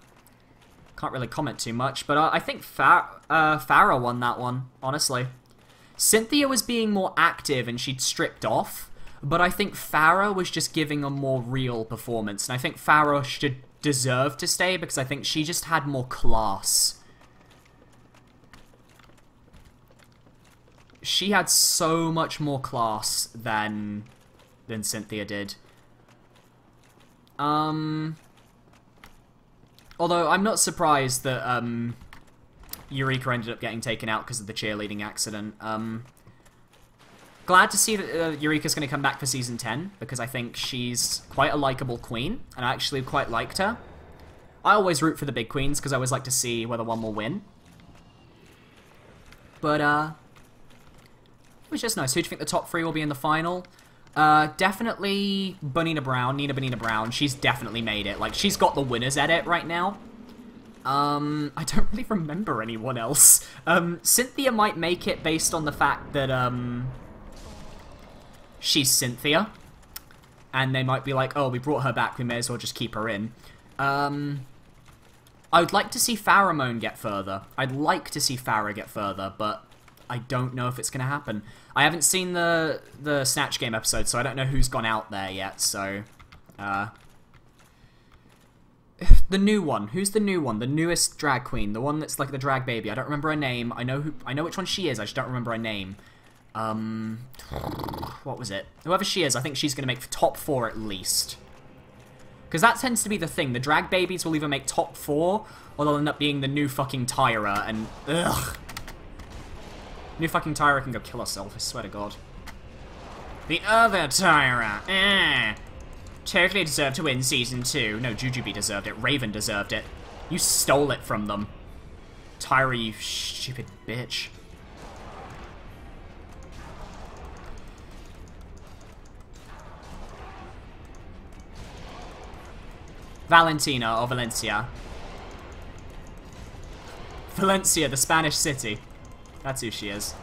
really comment too much. But I think Farah won that one, honestly. Cynthia was being more active and she'd stripped off, but I think Farah was just giving a more real performance. And I think Farah should deserve to stay because I think she just had more class. She had so much more class than Cynthia did. Although I'm not surprised that Eureka ended up getting taken out because of the cheerleading accident. Glad to see that Eureka's going to come back for Season 10, because I think she's quite a likable queen, and I actually quite liked her. I always root for the big queens, because I always like to see whether one will win. But, it was just nice. Who do you think the top 3 will be in the final? Definitely Nina Bonina Brown. She's definitely made it. Like, she's got the winner's edit right now. I don't really remember anyone else. Cynthia might make it based on the fact that, she's Cynthia. And they might be like, oh, we brought her back, we may as well just keep her in. I would like to see Pharamone get further. I'd like to see Farah get further, but I don't know if it's going to happen. I haven't seen the Snatch Game episode, so I don't know who's gone out there yet, so... The new one. Who's the new one? The newest drag queen. The one that's like the drag baby. I don't remember her name. I know which one she is. I just don't remember her name. What was it? Whoever she is, I think she's going to make top 4 at least. Because that tends to be the thing. The drag babies will either make top 4, or they'll end up being the new fucking Tyra, and ugh. New fucking Tyra can go kill herself, I swear to God. The other Tyra, totally deserved to win Season 2. No, Jujubee deserved it. Raven deserved it. You stole it from them. Tyra, you stupid bitch. Valentina, or Valencia. Valencia, the Spanish city. That's who she is.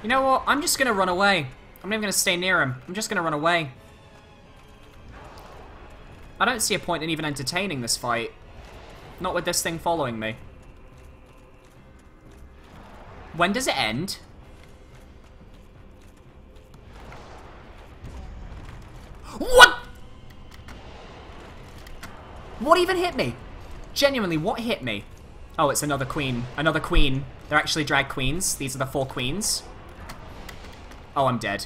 You know what? I'm just gonna run away. I'm not even gonna stay near him. I'm just gonna run away. I don't see a point in even entertaining this fight. Not with this thing following me. When does it end? What? What even hit me? Genuinely, what hit me? Oh, it's another queen. Another queen. They're actually drag queens. These are the 4 queens. Oh, I'm dead.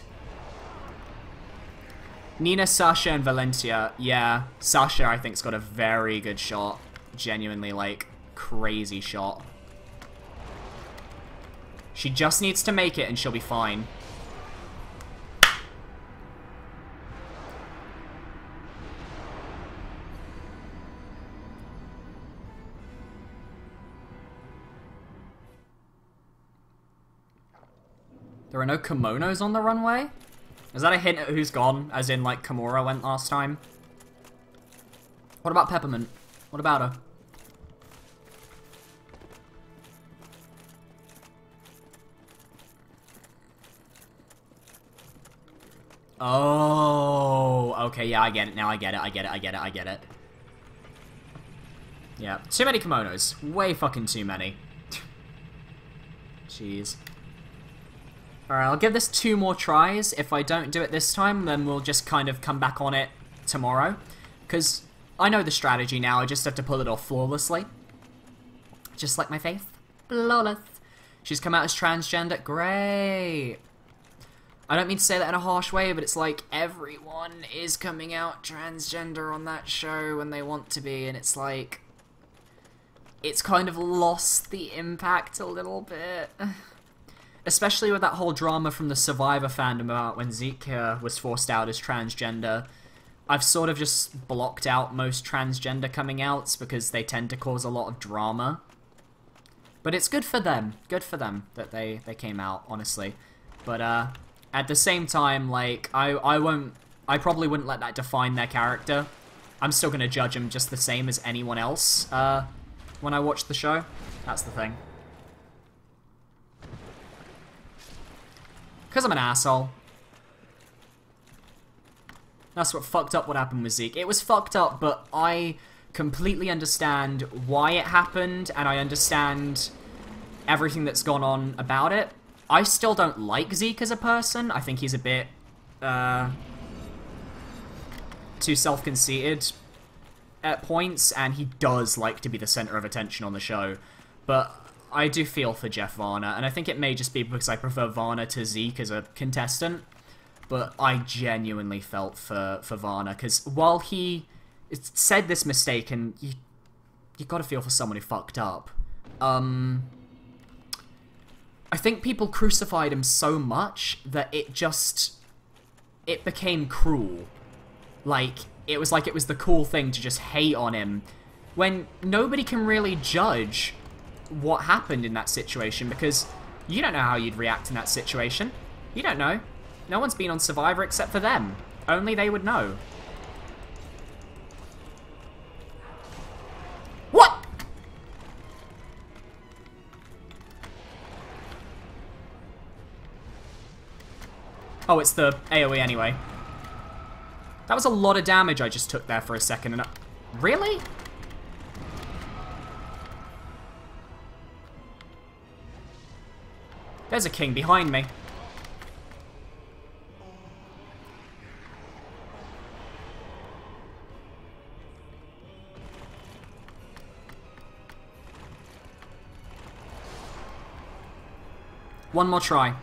Nina, Sasha, and Valentia. Yeah, Sasha, I think, has got a very good shot. Genuinely, like, crazy shot. She just needs to make it and she'll be fine. There are no kimonos on the runway? Is that a hint at who's gone? As in, like, Kimura went last time? What about Peppermint? What about her? Oh, okay, yeah, I get it now. I get it. Yeah, too many kimonos. Way fucking too many. Jeez. Alright, I'll give this 2 more tries. If I don't do it this time, then we'll just kind of come back on it tomorrow. Because I know the strategy now, I just have to pull it off flawlessly. Just like my face. Flawless. She's come out as transgender. Great. I don't mean to say that in a harsh way, but it's like everyone is coming out transgender on that show when they want to be, and it's like... It's kind of lost the impact a little bit. Especially with that whole drama from the Survivor fandom about when Zeke was forced out as transgender. I've sort of just blocked out most transgender coming outs because they tend to cause a lot of drama. But it's good for them. Good for them that they came out, honestly. But at the same time, like, I probably wouldn't let that define their character. I'm still gonna judge them just the same as anyone else when I watch the show. That's the thing. Because I'm an asshole. That's what fucked up what happened with Zeke. It was fucked up, but I completely understand why it happened, and I understand everything that's gone on about it. I still don't like Zeke as a person. I think he's a bit too self-conceited at points, and he does like to be the center of attention on the show. But I do feel for Jeff Varner, and I think it may just be because I prefer Varner to Zeke as a contestant, but I genuinely felt for Varner, because while he said this mistake, and you gotta feel for someone who fucked up, I think people crucified him so much that it became cruel. Like, it was the cool thing to just hate on him, when nobody can really judge what happened in that situation, because you don't know how you'd react in that situation. You don't know. No one's been on Survivor except for them. Only they would know. What? Oh, it's the AoE anyway. That was a lot of damage I just took there for a second, and really? There's a king behind me. One more try.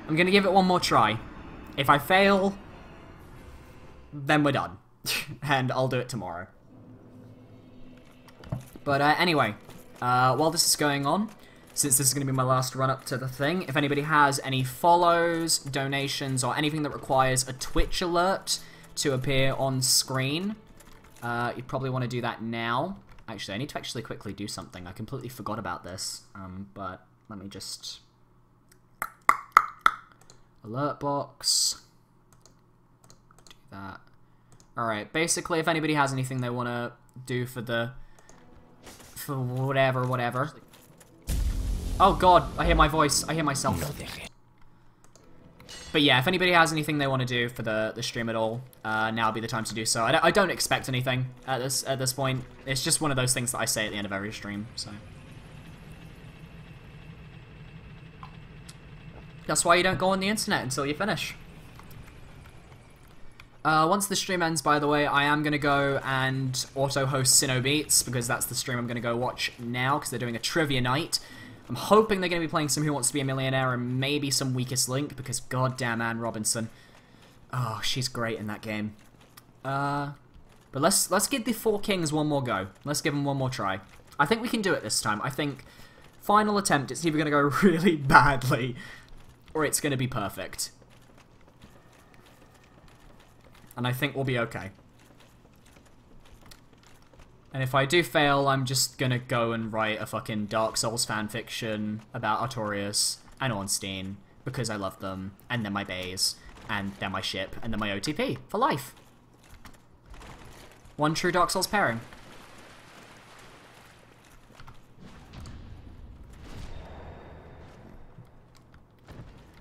I'm gonna give it one more try. If I fail, then we're done. And I'll do it tomorrow. But anyway, while this is going on, since this is going to be my last run up to the thing, if anybody has any follows, donations, or anything that requires a Twitch alert to appear on screen, you probably want to do that now. Actually, I need to actually quickly do something. I completely forgot about this, but let me just... Alert box. Do that. Alright, basically, if anybody has anything they want to do for whatever. Oh god, I hear my voice. I hear myself. But yeah, if anybody has anything they want to do for the stream at all, now would be the time to do so. I don't expect anything at this point. It's just one of those things that I say at the end of every stream, so. That's why you don't go on the internet until you finish. Once the stream ends, by the way, I am going to go and auto-host Sinnoh Beats, because that's the stream I'm going to go watch now, because they're doing a trivia night. I'm hoping they're going to be playing some Who Wants to Be a Millionaire and maybe some Weakest Link, because goddamn Anne Robinson. Oh, she's great in that game. But let's give the Four Kings one more go. Let's give them one more try. I think we can do it this time. I think final attempt, it's either going to go really badly or it's going to be perfect. And I think we'll be okay. And if I do fail, I'm just gonna go and write a fucking Dark Souls fanfiction about Artorias and Ornstein, because I love them, and they're my bays, and they're my ship, and they're my OTP, for life. One true Dark Souls pairing.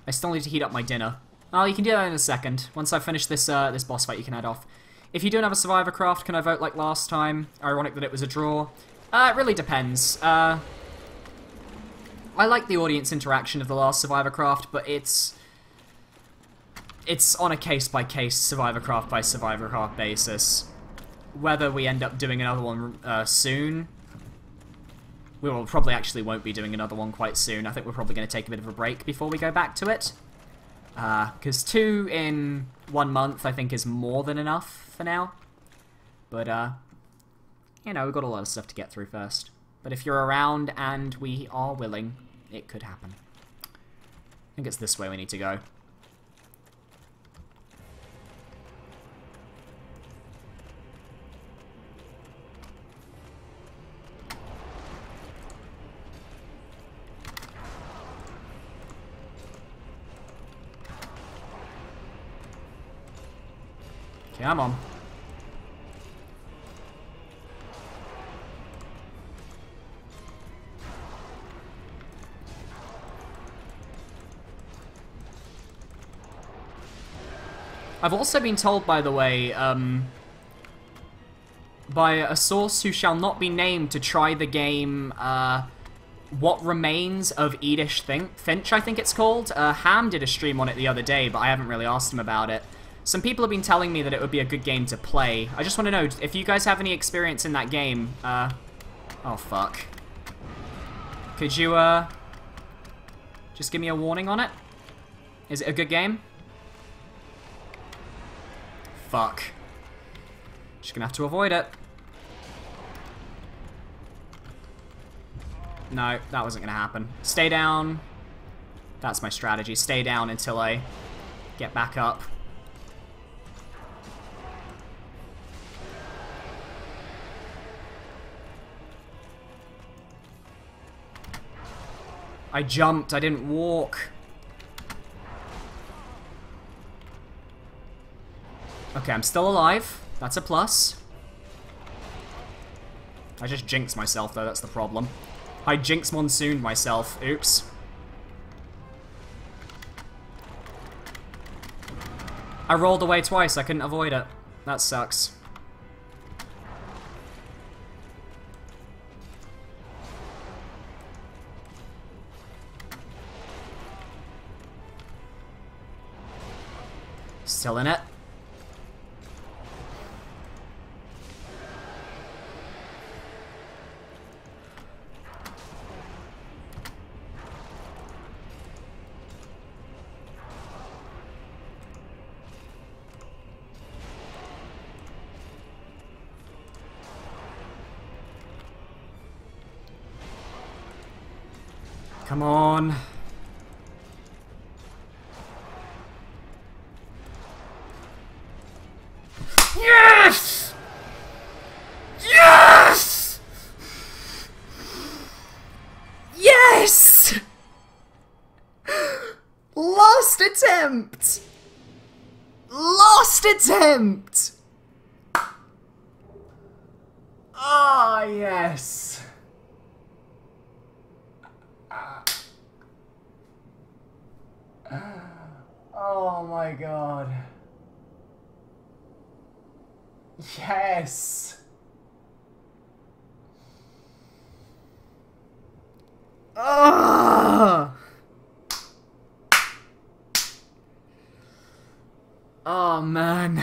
I still need to heat up my dinner. Oh, you can do that in a second. Once I finish this this boss fight, you can head off. If you don't have a Survivor Craft, can I vote like last time? Ironic that it was a draw. It really depends. I like the audience interaction of the last Survivor Craft, but it's on a case-by-case, Survivor Craft by Survivor Craft basis. Whether we end up doing another one soon, we will probably actually won't be doing another one quite soon. I think we're probably going to take a bit of a break before we go back to it. Because 2 in 1 month, I think, is more than enough for now. But, you know, we've got a lot of stuff to get through first. But if you're around and we are willing, it could happen. I think it's this way we need to go. Come on. I've also been told, by the way, by a source who shall not be named to try the game, What Remains of Edith Finch, I think it's called. Ham did a stream on it the other day, but I haven't really asked him about it. Some people have been telling me that it would be a good game to play. I just want to know, if you guys have any experience in that game, oh fuck. Could you, just give me a warning on it? Is it a good game? Fuck. Just gonna have to avoid it. No, that wasn't gonna happen. Stay down. That's my strategy. Stay down until I get back up. I jumped, I didn't walk. Okay, I'm still alive. That's a plus. I just jinxed myself, though, that's the problem. I jinx monsooned myself. Oops. I rolled away twice, I couldn't avoid it. That sucks. Still in it. Come on. Yes! Yes! Yes! Last attempt! Last attempt! Ah, yes. Oh my god. Yes! Ugh! Oh man.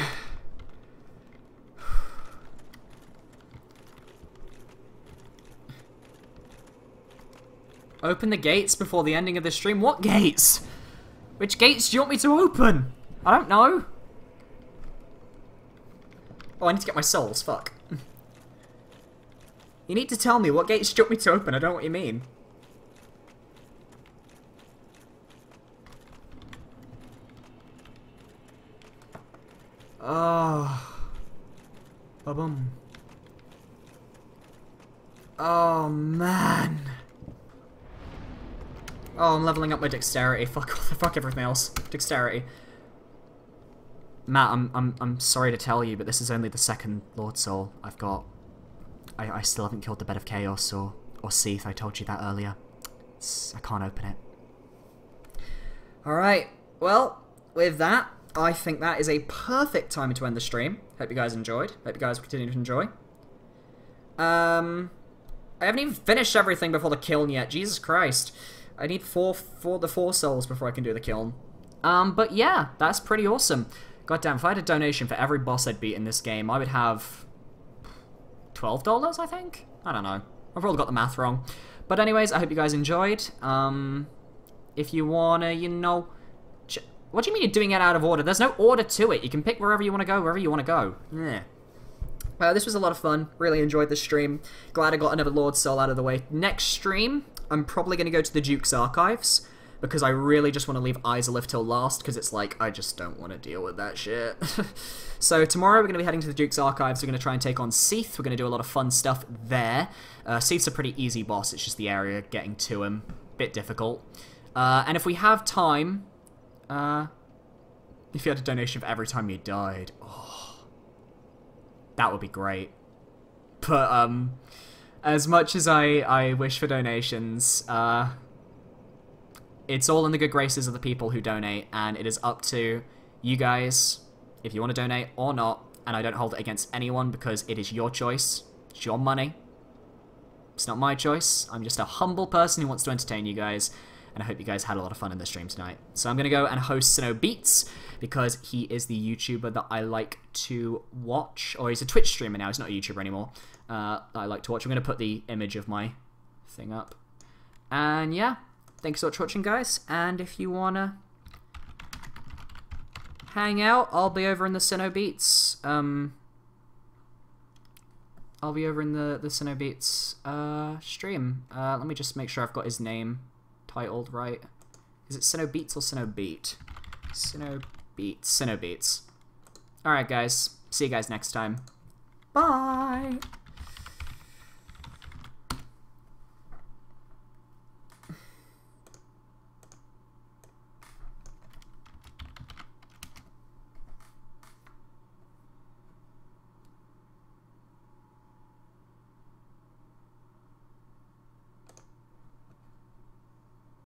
Open the gates before the ending of the stream? What gates? Which gates do you want me to open? I don't know. Oh, I need to get my souls, fuck. You need to tell me what gates do you want me to open, I don't know what you mean. Oh. Ba-boom. Oh, man. Oh, I'm leveling up my dexterity. Fuck everything else. Dexterity. Matt, I'm sorry to tell you, but this is only the second Lord Soul I've got. I still haven't killed the Bed of Chaos or Seath. I told you that earlier. I can't open it. Alright, well, with that, I think that is a perfect time to end the stream. Hope you guys enjoyed. Hope you guys will continue to enjoy. I haven't even finished everything before the kiln yet. Jesus Christ. I need the 4 souls before I can do the kiln. But yeah, that's pretty awesome. Goddamn, if I had a donation for every boss I'd beat in this game, I would have $12, I think? I don't know. I've probably got the math wrong. But anyways, I hope you guys enjoyed. If you wanna, you know... What do you mean you're doing it out of order? There's no order to it. You can pick wherever you want to go, wherever you want to go. Yeah. This was a lot of fun. Really enjoyed the stream. Glad I got another Lord Soul out of the way. Next stream, I'm probably going to go to the Duke's Archives, because I really just want to leave Izalith till last, because it's like, I just don't want to deal with that shit. So tomorrow we're going to be heading to the Duke's Archives. We're going to try and take on Seath. We're going to do a lot of fun stuff there. Seath's a pretty easy boss. It's just the area getting to him. Bit difficult. And if we have time... if you had a donation for every time you died, oh, that would be great. But, as much as I wish for donations, it's all in the good graces of the people who donate, and it is up to you guys if you want to donate or not, and I don't hold it against anyone because it is your choice. It's your money. It's not my choice. I'm just a humble person who wants to entertain you guys. And I hope you guys had a lot of fun in the stream tonight. So I'm going to go and host Snow Beats, because he is the YouTuber that I like to watch. Or he's a Twitch streamer now, he's not a YouTuber anymore. That I like to watch. I'm going to put the image of my thing up. And yeah, thanks so much for watching, guys. And if you want to hang out, I'll be over in the Snow Beats. I'll be over in the Snow Beats stream. Let me just make sure I've got his name titled right. Is it Sinnoh Beats or Sinnoh Beat? Sinnoh Beats. Sinnoh Beats. Alright guys, see you guys next time. Bye!